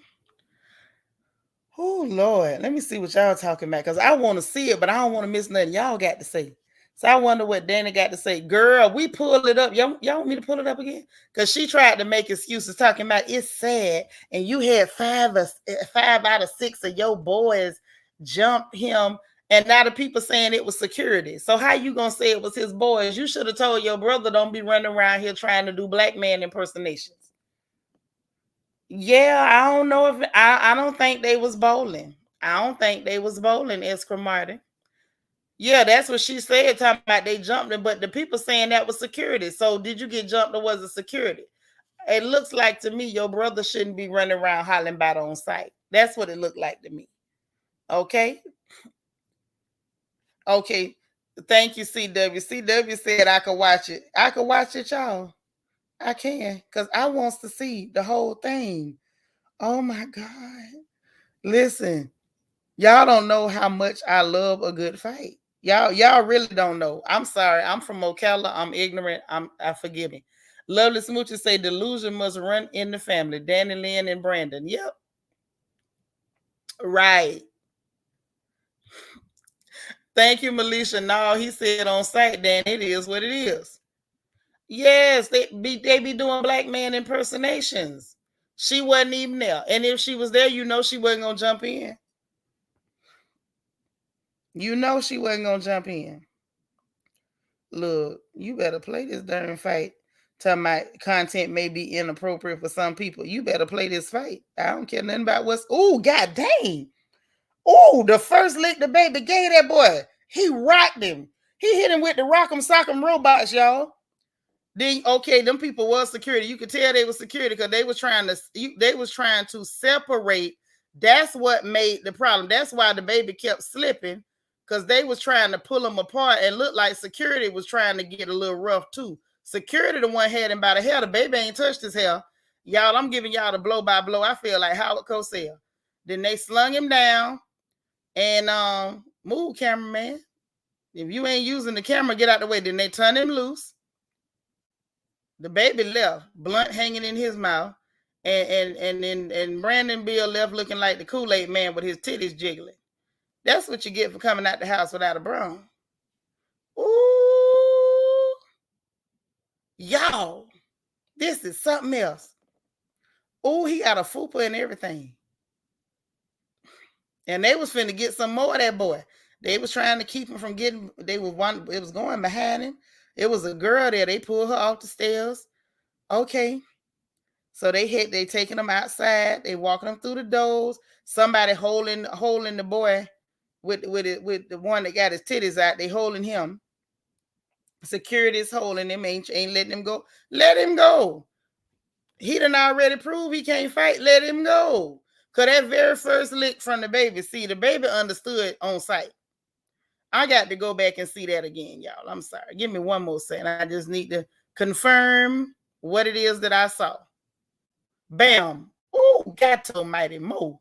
Oh, Lord. Let me see what y'all talking about. Because I want to see it, but I don't want to miss nothing y'all got to say. So I wonder what Dani got to say. Girl, we pulled it up. Y'all want me to pull it up again? Because she tried to make excuses talking about it's sad. And you had 5 out of 6 of your boys jump him. And now the people saying it was security. So how you going to say it was his boys? You should have told your brother don't be running around here trying to do black man impersonations. Yeah, I don't know if I don't think they was bowling. I don't think they was bowling, Escra Martin. Yeah, that's what she said, talking about they jumped him, but the people saying that was security. So did you get jumped or was it security? It looks like to me your brother shouldn't be running around hollering about on site. That's what it looked like to me. Okay. Okay. Thank you, CW. CW said I could watch it. I could watch it, y'all. I can, because I wants to see the whole thing. Oh my God. Listen, y'all don't know how much I love a good fight. Y'all really don't know. I'm sorry. I'm from Ocala. I'm ignorant. I forgive me. Lovely Smooches say delusion must run in the family. Dani, Lynn, and Brandon. Yep. Right. Thank you, Melisha. No, he said on site, Dan, it is what it is. Yes, they be doing black man impersonations. She wasn't even there. And if she was there, she wasn't going to jump in. She wasn't going to jump in. Look, you better play this darn fight. Talking about content may be inappropriate for some people. You better play this fight. I don't care nothing about what's... Oh, god dang. Oh, the first lick DaBaby gave that boy. He rocked him. He hit him with the rock'em sock'em robots, y'all. Then okay, them people was security. You could tell they was security because they was trying to separate. That's what made the problem. That's why DaBaby kept slipping, because they was trying to pull him apart and looked like security was trying to get a little rough too. Security the one had him by the hair. DaBaby ain't touched his hair. Y'all, I'm giving y'all the blow by blow. I feel like Howard Cosell. Then they slung him down and move, cameraman. If you ain't using the camera, get out the way. Then they turn him loose. DaBaby left, blunt hanging in his mouth, And Brandon Bill left looking like the Kool-Aid man with his titties jiggling. That's what you get for coming out the house without a bra. Ooh, y'all, this is something else. Ooh, he got a fupa and everything. And they was finna get some more of that boy. They was trying to keep him from getting. It was going behind him. It was a girl there. They pulled her off the stairs. Okay. So they taking him outside. They walking him through the doors. Somebody holding the boy with the one that got his titties out. They holding him. Security's holding him. Ain't letting him go. Let him go. He done already proved he can't fight. Let him go. Cause that very first lick from DaBaby, see, DaBaby understood on sight. I got to go back and see that again, y'all. I'm sorry. Give me one more second. I just need to confirm what it is that I saw. Bam. Oh, God almighty Mo.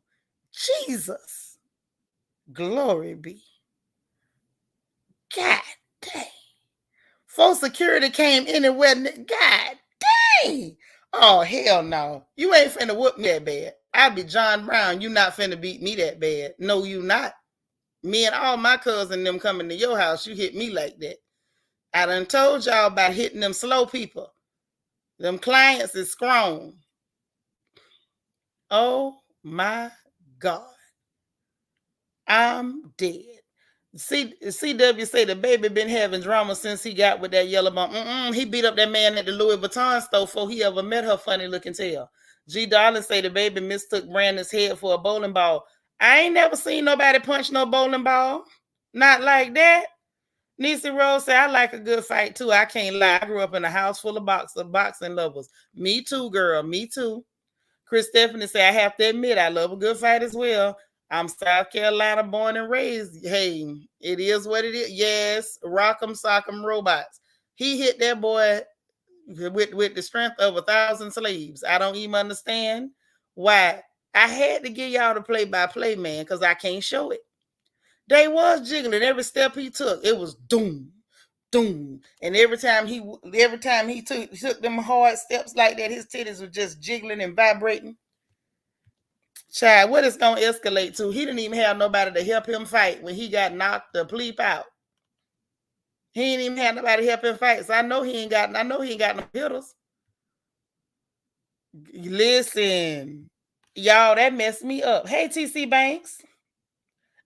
Jesus. Glory be. God dang. Full security came anywhere. God dang. Oh, hell no. You ain't finna whoop me that bad. I be John Brown. You not finna beat me that bad. No, you not. Me and all my cousins them coming to your house, you hit me like that. I done told y'all about hitting them slow people. Them clients is strong. Oh my God. I'm dead. CW say DaBaby been having drama since he got with that yellow bump. He beat up that man at the Louis Vuitton store before he ever met her funny looking tail. G Darling say DaBaby mistook Brandon's head for a bowling ball. I ain't never seen nobody punch no bowling ball. Not like that. Niecy Rose say, I like a good fight too. I can't lie. I grew up in a house full of boxing lovers. Me too, girl. Me too. Chris Stephanie say, I have to admit, I love a good fight as well. I'm South Carolina born and raised. Hey, it is what it is. Yes, rock'em sock'em robots. He hit that boy with the strength of 1,000 slaves. I don't even understand why. I had to give y'all the play-by-play, man, because I can't show it. They was jiggling every step he took. It was doom, doom, and every time he took them hard steps like that, his titties were just jiggling and vibrating. Child, what it's gonna escalate to? He didn't even have nobody to help him fight when he got knocked the bleep out. He ain't even had nobody help him fight. So I know he ain't got no hitters. Listen, y'all, that messed me up. Hey, TC Banks.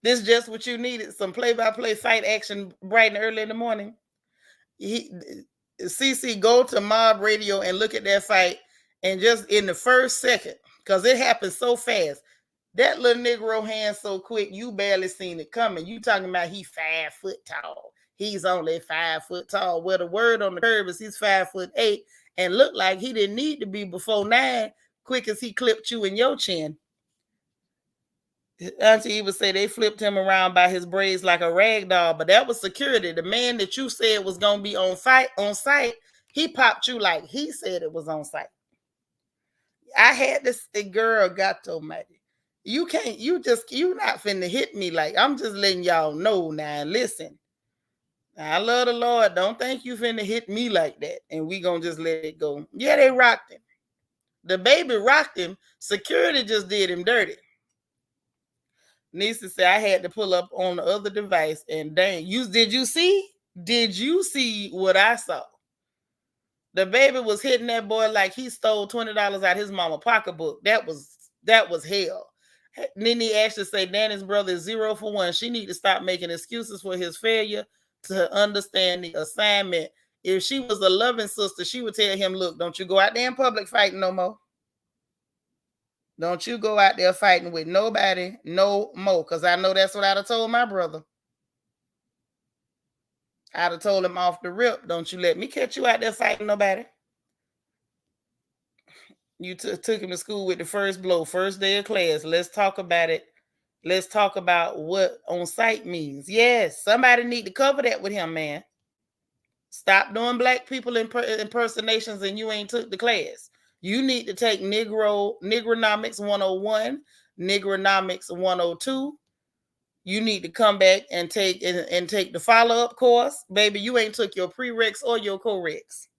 This just what you needed. Some play-by-play fight action bright and early in the morning. CC, go to Mob Radio and look at that fight. And just in the first second, because it happened so fast. That little Negro hand so quick, you barely seen it coming. You talking about he 5 foot tall. He's only 5 foot tall. Well, the word on the curve is he's 5'8" and looked like he didn't need to be before 9, quick as he clipped you in your chin. Auntie Eva say they flipped him around by his braids like a rag doll, but that was security. The man that you said was gonna be on site, he popped you like he said it was on site. I had this girl got to mighty. You not finna hit me like I'm just letting y'all know now. Listen, I love the Lord. Don't think you finna hit me like that, and we gonna just let it go. Yeah, they rocked him. DaBaby rocked him. Security just did him dirty. Nisa said I had to pull up on the other device, and dang, did you see? Did you see what I saw? DaBaby was hitting that boy like he stole $20 out his mama pocketbook. That was hell. Nene Ashley say Danny's brother is 0 for 1. She need to stop making excuses for his failure to understand the assignment. If she was a loving sister, she would tell him, look, don't you go out there in public fighting no more. Don't you go out there fighting with nobody no more. Because I know that's what I'd have told my brother. I'd have told him off the rip, don't you let me catch you out there fighting nobody. You took him to school with the first blow, first day of class. Let's talk about it. Let's talk about what on site means. Yes, somebody need to cover that with him, man. Stop doing black people impersonations and you ain't took the class. You need to take Negronomics 101, Negronomics 102. You need to come back and take the follow-up course. Baby, you ain't took your prereqs or your corrects.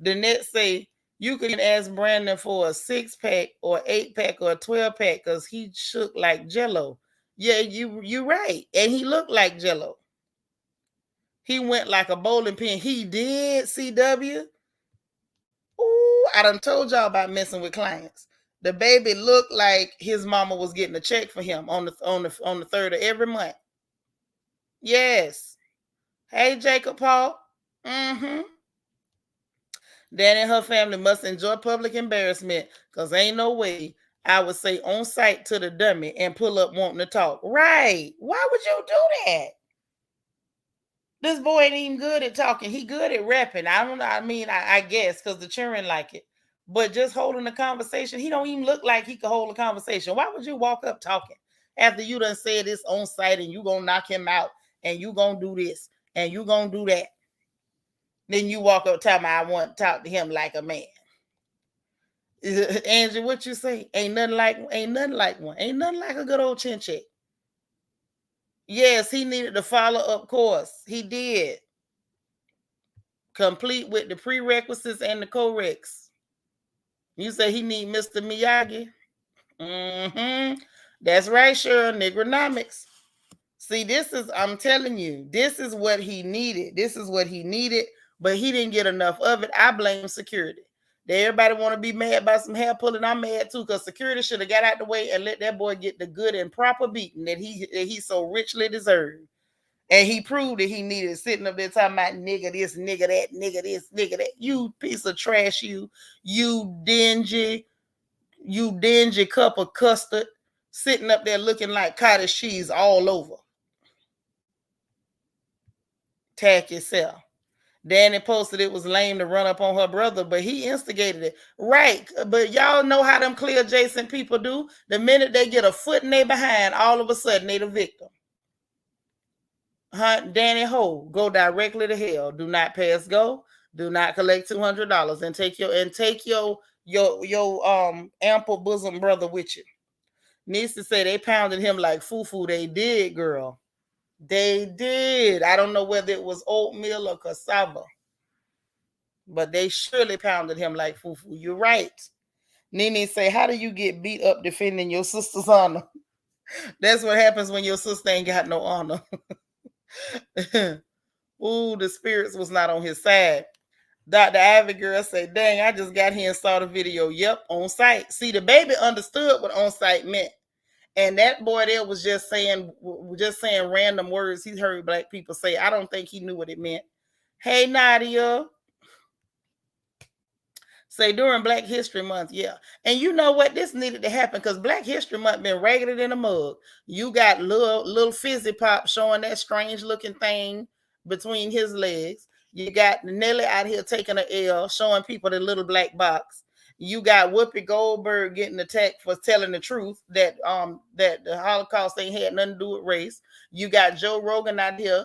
Danette say, You could even ask Brandon for a 6-pack or 8-pack or a 12-pack because he shook like Jello. Yeah, you right. And he looked like Jello. He went like a bowling pin. He did, CW. Ooh, I done told y'all about messing with clients. DaBaby looked like his mama was getting a check for him on the 3rd of every month. Yes. Hey, Jacob Paul. Mm-hmm. Dani and her family must enjoy public embarrassment because ain't no way I would say on site to the dummy and pull up wanting to talk. Right. Why would you do that? This boy ain't even good at talking. He good at rapping. I don't know. I mean, I guess because the children like it. But just holding a conversation, he don't even look like he could hold a conversation. Why would you walk up talking after you done said this on site and you gonna knock him out and you gonna do this and you gonna do that? Then you walk up telling me I want to talk to him like a man. Angie, what you say? Ain't nothing like one. Ain't nothing like a good old chin check. Yes, he needed the follow-up course. He did. Complete with the prerequisites and the corrects. You say he need Mr. Miyagi? Mm-hmm. That's right, Cheryl. Negronomics. See, I'm telling you, this is what he needed. But he didn't get enough of it. I blame security. Everybody want to be mad about some hair pulling. I'm mad too, because security should have got out the way and let that boy get the good and proper beating that he so richly deserved. And he proved that he needed, sitting up there talking about nigga this, nigga that, nigga this, nigga that. You piece of trash, you dingy cup of custard, sitting up there looking like cottage cheese all over. Tack yourself. Dani posted it was lame to run up on her brother, but he instigated it. Right. But y'all know how them clear adjacent people do. The minute they get a foot in their behind, all of a sudden they the victim. Dani Ho, go directly to hell. Do not pass go. Do not collect $200 and take your ample bosom brother with you. Needs to say they pounded him like fufu. They did, girl. They did. I don't know whether it was oatmeal or cassava, but they surely pounded him like fufu. You're right. Nene say, how do you get beat up defending your sister's honor? That's what happens when your sister ain't got no honor. Ooh, the spirits was not on his side. Dr. Ivy girl say, dang, I just got here and saw the video. Yep, on site. See, DaBaby understood what on site meant. And that boy there was just saying random words he heard black people say. I don't think he knew what it meant. Hey, Nadia. Say during Black History Month, yeah. And you know what? This needed to happen because Black History Month been ragged in a mug. You got little fizzy pop showing that strange looking thing between his legs. You got Nelly out here taking an L, showing people the little black box. You got Whoopi Goldberg getting attacked for telling the truth that the Holocaust ain't had nothing to do with race. You got Joe Rogan out here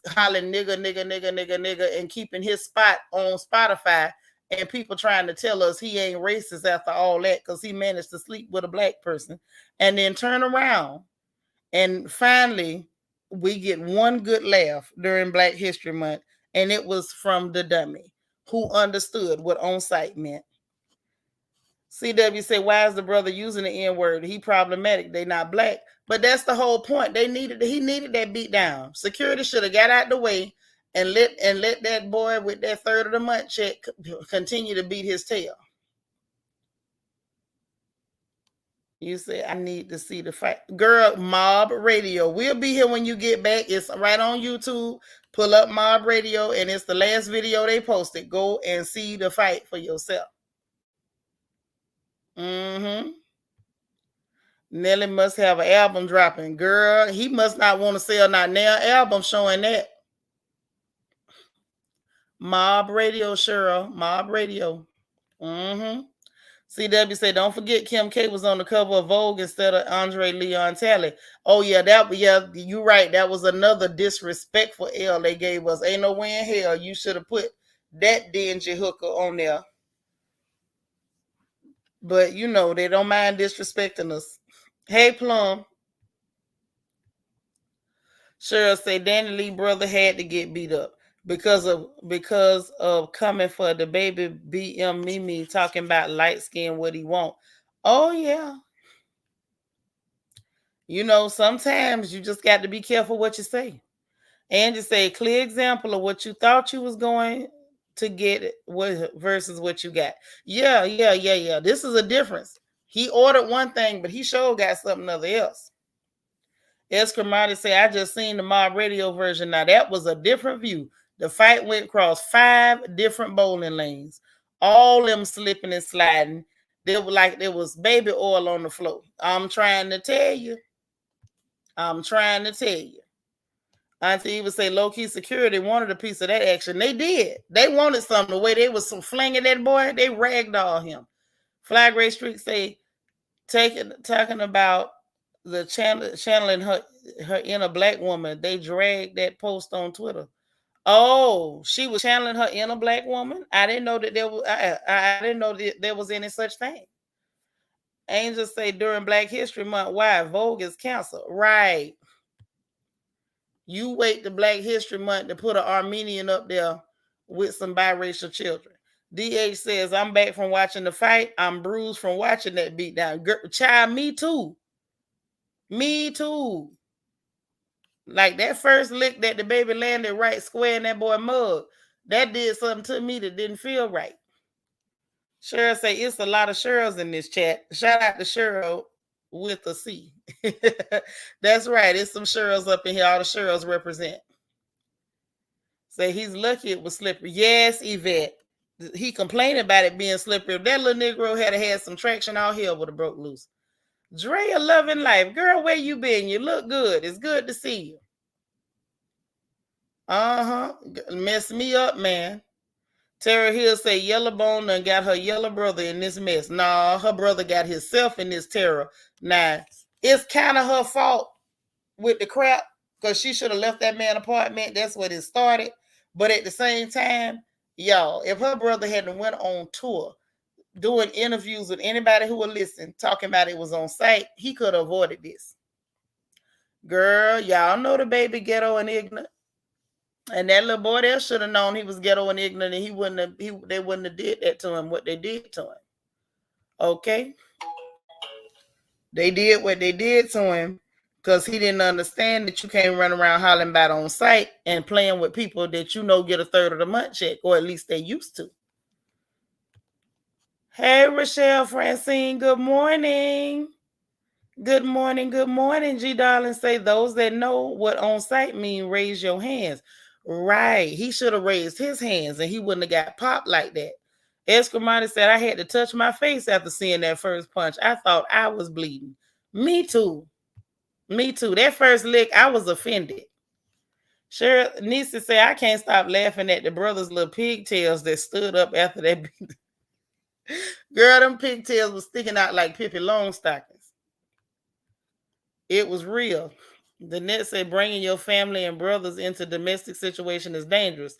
hollering nigga, nigga, nigga, nigga, nigga, and keeping his spot on Spotify. And people trying to tell us he ain't racist after all that because he managed to sleep with a black person. And then turn around and finally we get one good laugh during Black History Month. And it was from the dummy who understood what on site meant. CW said, why is the brother using the N-word? He problematic. They not black. But that's the whole point. He needed that beat down. Security should have got out the way and let that boy with that third of the month check continue to beat his tail. You say, I need to see the fight. Girl, Mob Radio. We'll be here when you get back. It's right on YouTube. Pull up Mob Radio, and it's the last video they posted. Go and see the fight for yourself. Mm-hmm. Nelly must have an album dropping. Girl, he must not want to sell not now album showing that. Mob Radio, Cheryl. Mob Radio. Mm-hmm. CW say, don't forget Kim K was on the cover of Vogue instead of Andre Leon Talley. Oh, yeah, you're right. That was another disrespectful L they gave us. Ain't no way in hell you should have put that dingy hooker on there. But, you know, they don't mind disrespecting us. Hey, Plum. Cheryl say, Danny Lee brother had to get beat up. because of coming for DaBaby BM Mimi talking about light skin what he want. Oh yeah. You know, sometimes you just got to be careful what you say. And just say a clear example of what you thought you was going to get versus what you got. Yeah. This is a difference. He ordered one thing, but he sure got something other else. Escamati say, I just seen the mob radio version. Now that was a different view. The fight went across 5 different bowling lanes. All them slipping and sliding. They were like there was baby oil on the floor. I'm trying to tell you. Auntie Eva say low-key security wanted a piece of that action. They did. They wanted something. The way they was some flinging that boy, they ragdoll him. Flag Ray Street say talking about the channeling her inner black woman. They dragged that post on Twitter. Oh, she was channeling her inner black woman. I didn't know that there was. I didn't know that there was any such thing. Angels say during Black History Month, why Vogue is canceled. Right. You wait the Black History Month to put an Armenian up there with some biracial children. DH says, I'm back from watching the fight. I'm bruised from watching that beatdown. Child, me too. Me too. Like that first lick that DaBaby landed right square in that boy mug, that did something to me that didn't feel right. Cheryl say, it's a lot of Cheryls in this chat. Shout out to Cheryl with a C. That's right. It's some Cheryls up in here. All the Cheryls represent. Say he's lucky it was slippery. Yes, Yvette. He complained about it being slippery. If that little Negro had some traction, all hell would have broke loose. Drea loving life. Girl, where you been? You look good. It's good to see you. Mess me up, man. Tara Hill say Yellowbone done got her yellow brother in this mess. Nah, her brother got himself in this terror. Nah, it's kind of her fault with the crap because she should have left that man apartment. That's what it started. But at the same time, y'all, if her brother hadn't went on tour doing interviews with anybody who would listen, talking about it was on site, he could have avoided this. Girl, y'all know DaBaby ghetto and ignorant. And that little boy there should have known he was ghetto and ignorant, and they wouldn't have did that to him, what they did to him. Okay? They did what they did to him because he didn't understand that you can't run around hollering about on site and playing with people that you know get a third of the month check, or at least they used to. Hey, Rochelle Francine, good morning. Good morning, G darling. Say those that know what on site mean, raise your hands. Right. He should have raised his hands and he wouldn't have got popped like that. Escamati said, I had to touch my face after seeing that first punch. I thought I was bleeding. Me too. That first lick, I was offended. Sure, Nisa said, I can't stop laughing at the brother's little pigtails that stood up after that. Girl, them pigtails was sticking out like Pippi Longstockings. It was real. The net said bringing your family and brothers into domestic situation is dangerous.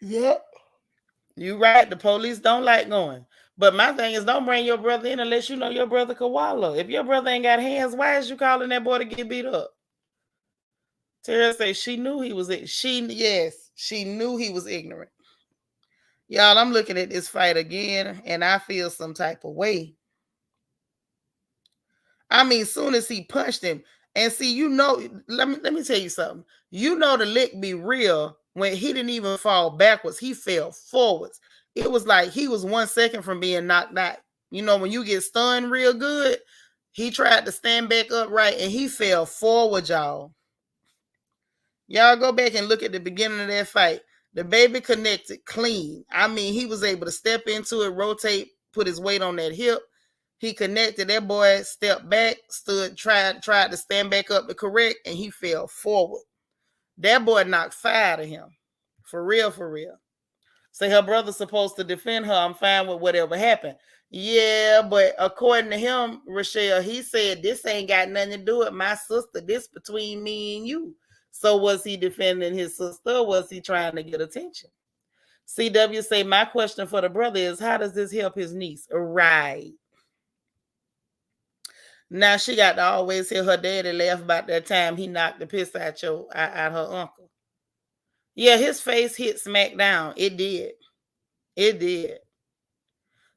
Yep. You right. The police don't like going. But my thing is, don't bring your brother in unless you know your brother Koala. If your brother ain't got hands, why is you calling that boy to get beat up? Tara says she knew he was. She knew he was ignorant. Y'all, I'm looking at this fight again, and I feel some type of way. I mean, soon as he punched him, and see, you know, let me tell you something. You know the lick be real when he didn't even fall backwards. He fell forwards. It was like he was 1 second from being knocked out. You know, when you get stunned real good, he tried to stand back upright, and he fell forward, y'all. Y'all go back and look at the beginning of that fight. DaBaby connected clean. I mean, he was able to step into it, rotate, put his weight on that hip. He connected. That boy stepped back, stood, tried to stand back up to correct, and he fell forward. That boy knocked fire out of him. For real, for real. Say her brother's supposed to defend her. I'm fine with whatever happened. Yeah, but according to him, Rochelle, he said, this ain't got nothing to do with my sister. This between me and you. So was he defending his sister, or was he trying to get attention? CW say, my question for the brother is, how does this help his niece? Right. Now she got to always hear her daddy laugh about that time he knocked the piss out her uncle. Yeah, his face hit smack down. It did. It did.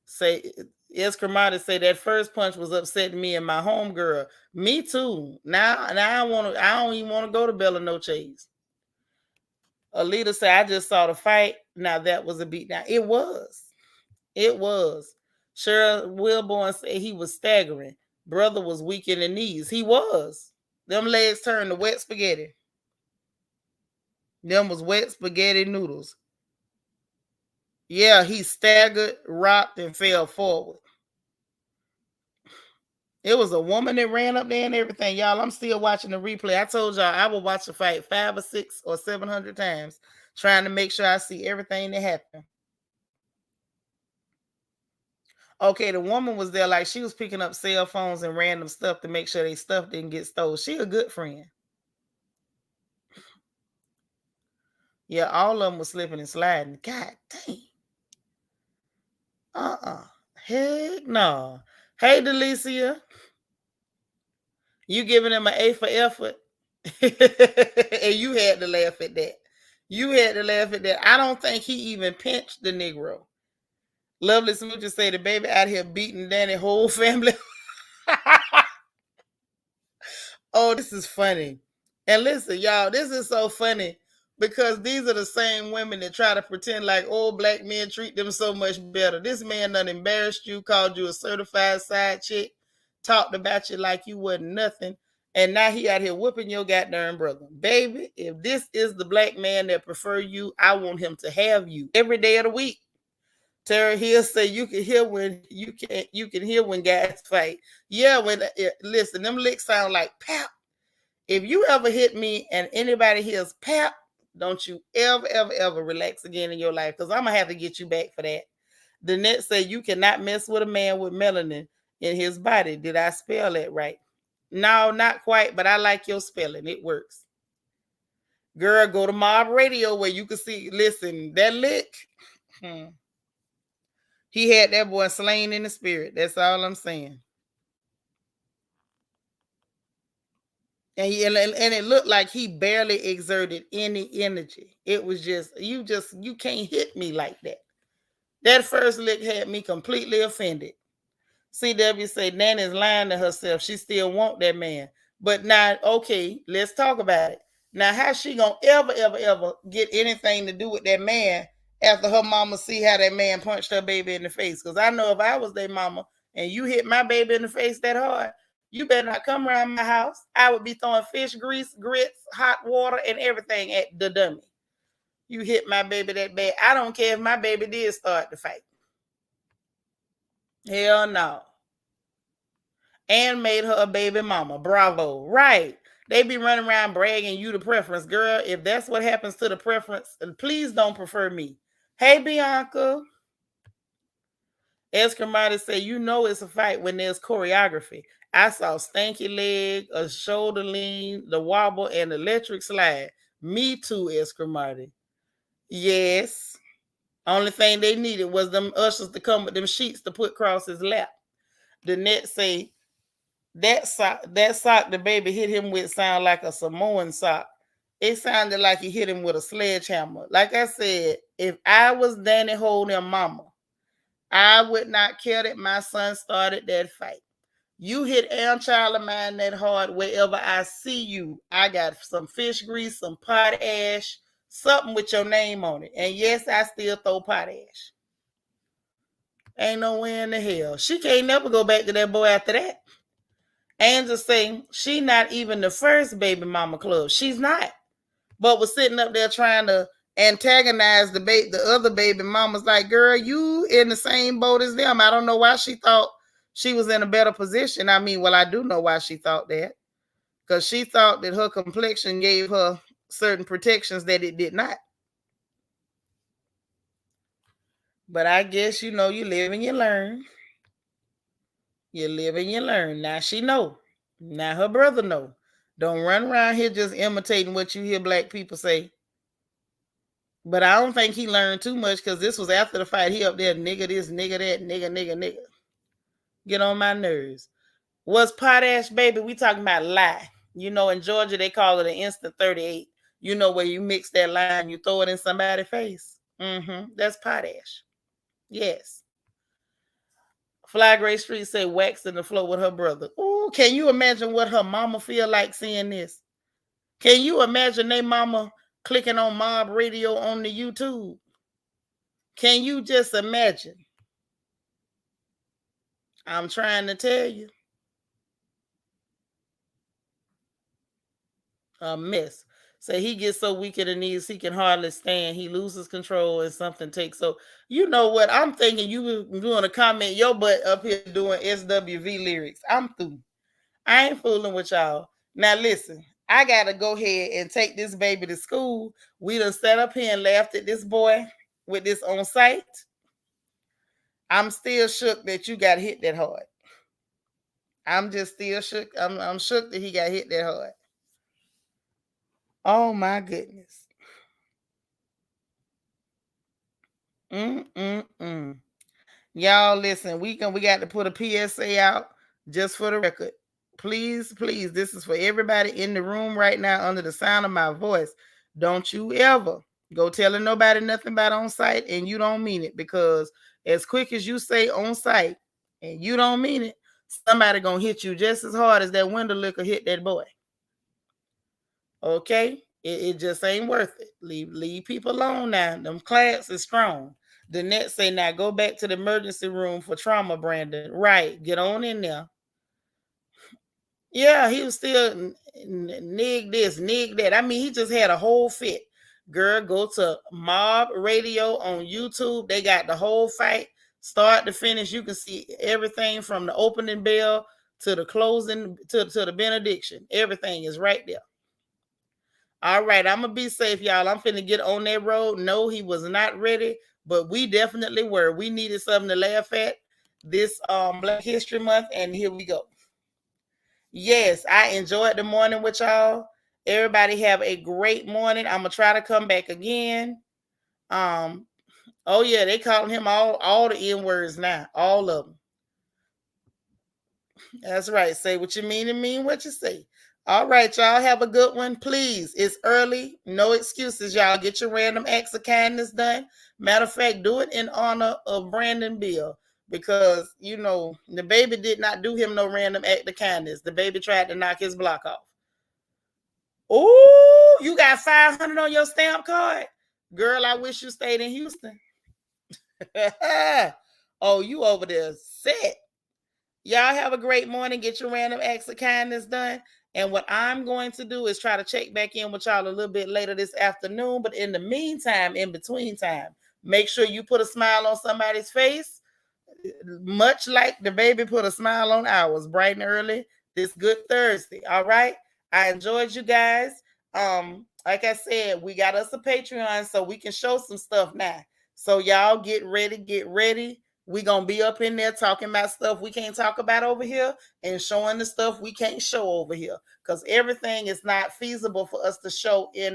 Say Escramata say that first punch was upsetting me and my homegirl. Me too. Now I don't even want to go to Bella No Chase. Alita said, I just saw the fight. Now that was a beatdown. It was. It was. Cheryl Wilborn said he was staggering. Brother was weak in the knees. He was. Them legs turned to wet spaghetti. Them was wet spaghetti noodles. Yeah, he staggered, rocked, and fell forward. It was a woman that ran up there and everything. Y'all, I'm still watching the replay. I told y'all I will watch the fight 5 or 6 or 700 times, trying to make sure I see everything that happened. Okay, the woman was there like she was picking up cell phones and random stuff to make sure they stuff didn't get stolen. She a good friend. Yeah, all of them was slipping and sliding. God dang. Heck no. Hey, Delicia. You giving him an A for effort. And you had to laugh at that. You had to laugh at that. I don't think he even pinched the Negro. Lovely Smoocher say the baby out here beating Dani whole family. Oh, this is funny. And listen, y'all, this is so funny because these are the same women that try to pretend like old black men treat them so much better. This man done embarrassed you, called you a certified side chick, talked about you like you wasn't nothing, and now he out here whooping your goddamn brother. Baby, if this is the black man that prefer you, I want him to have you every day of the week. Tara Hill say you can hear when you can hear when guys fight. Yeah, when listen, them licks sound like pap. If you ever hit me and anybody hears pap, don't you ever relax again in your life, because I'm gonna have to get you back for that. The net say you cannot mess with a man with melanin in his body. Did I spell that right? No, not quite, but I like your spelling. It works. Girl, go to Mob Radio where you can see. Listen, that lick. He had that boy slain in the spirit. That's all I'm saying. And it looked like he barely exerted any energy. It was just you can't hit me like that. That first lick had me completely offended. CW say Nana's lying to herself. She still want that man. But now, okay, let's talk about it. Now, how's she gonna ever get anything to do with that man after her mama see how that man punched her baby in the face? Because I know if I was their mama and you hit my baby in the face that hard, you better not come around my house. I would be throwing fish grease, grits, hot water, and everything at the dummy. You hit my baby that bad. I don't care if my baby did start the fight. Hell no. And made her a baby mama. Bravo. Right. They be running around bragging you the preference. Girl, if that's what happens to the preference, please don't prefer me. Hey, Bianca. Escramata say, you know it's a fight when there's choreography. I saw stanky leg, a shoulder lean, the wobble, and electric slide. Me too, Escramata. Yes. Only thing they needed was them ushers to come with them sheets to put across his lap. The net say, that sock the baby hit him with sound like a Samoan sock. It sounded like he hit him with a sledgehammer. Like I said, if I was Dani holding mama, I would not care that my son started that fight. You hit Am Child of mine that hard wherever I see you. I got some fish grease, some pot ash, something with your name on it. And yes, I still throw pot ash. Ain't no way in the hell. She can't never go back to that boy after that. Angel say she not even the first baby mama club. She's not. But was sitting up there trying to antagonize the other baby mamas. Like, girl, you in the same boat as them. I don't know why she thought she was in a better position. I mean, well, I do know why she thought that. Because she thought that her complexion gave her certain protections that it did not. But I guess, you live and you learn. You live and you learn. Now she know. Now her brother know. Don't run around here just imitating what you hear black people say. But I don't think he learned too much because this was after the fight. He up there, nigga this, nigga that, nigga. Get on my nerves. What's potash, baby? We talking about lie. In Georgia, they call it an instant 38. You know where you mix that lime, you throw it in somebody's face. That's potash. Yes. Fly Gray Street say waxing the floor with her brother. Ooh, can you imagine what her mama feel like seeing this? Can you imagine they mama clicking on Mob Radio on the YouTube? Can you just imagine? I'm trying to tell you. A mess. So he gets so weak in the knees he can hardly stand. He loses control and something takes. So you know what? I'm thinking you were doing a comment your butt up here doing SWV lyrics. I'm through. I ain't fooling with y'all. Now listen, I gotta go ahead and take this baby to school. We done sat up here and laughed at this boy with this on site. I'm still shook that you got hit that hard. I'm just still shook. I'm shook that he got hit that hard. Oh my goodness. Y'all listen, we got to put a PSA out just for the record. Please, please, this is for everybody in the room right now under the sound of my voice. Don't you ever go telling nobody nothing about on site and you don't mean it, because as quick as you say on site and you don't mean it, somebody gonna hit you just as hard as that window liquor hit that boy. Okay? It just ain't worth it. Leave people alone now. Them claps is strong. The net say, now go back to the emergency room for trauma, Brandon. Right. Get on in there. Yeah, he was still nig this, nig that. I mean, he just had a whole fit. Girl, go to Mob Radio on YouTube. They got the whole fight, start to finish. You can see everything from the opening bell to the closing, to the benediction. Everything is right there. All right, I'm going to be safe, y'all. I'm finna get on that road. No, he was not ready, but we definitely were. We needed something to laugh at this Black History Month, and here we go. Yes, I enjoyed the morning with y'all. Everybody have a great morning. I'm going to try to come back again. Oh, yeah, they calling him all the N-words now, all of them. That's right. Say what you mean and mean what you say. All right, y'all have a good one. Please, it's early. No excuses, y'all. Get your random acts of kindness done. Matter of fact, do it in honor of Brandon Bill, because, you know, DaBaby did not do him no random act of kindness. DaBaby tried to knock his block off. Oh, you got 500 on your stamp card? Girl, I wish you stayed in Houston. Oh, you over there set. Y'all have a great morning. Get your random acts of kindness done. And what I'm going to do is try to check back in with y'all a little bit later this afternoon. But in the meantime, in between time, make sure you put a smile on somebody's face, much like DaBaby put a smile on ours bright and early this good Thursday. All right. I enjoyed you guys. Like I said, we got us a Patreon so we can show some stuff now. So y'all get ready, get ready. We're going to be up in there talking about stuff we can't talk about over here and showing the stuff we can't show over here, because everything is not feasible for us to show in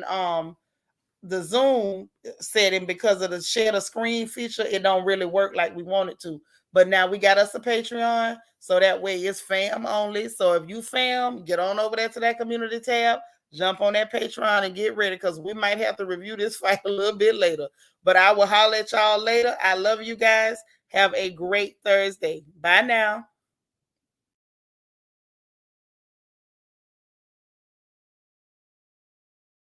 the Zoom setting because of the share the screen feature. It don't really work like we want it to. But now we got us a Patreon, so that way it's fam only. So if you fam, get on over there to that community tab, jump on that Patreon and get ready, because we might have to review this fight a little bit later. But I will holler at y'all later. I love you guys. Have a great Thursday. Bye now.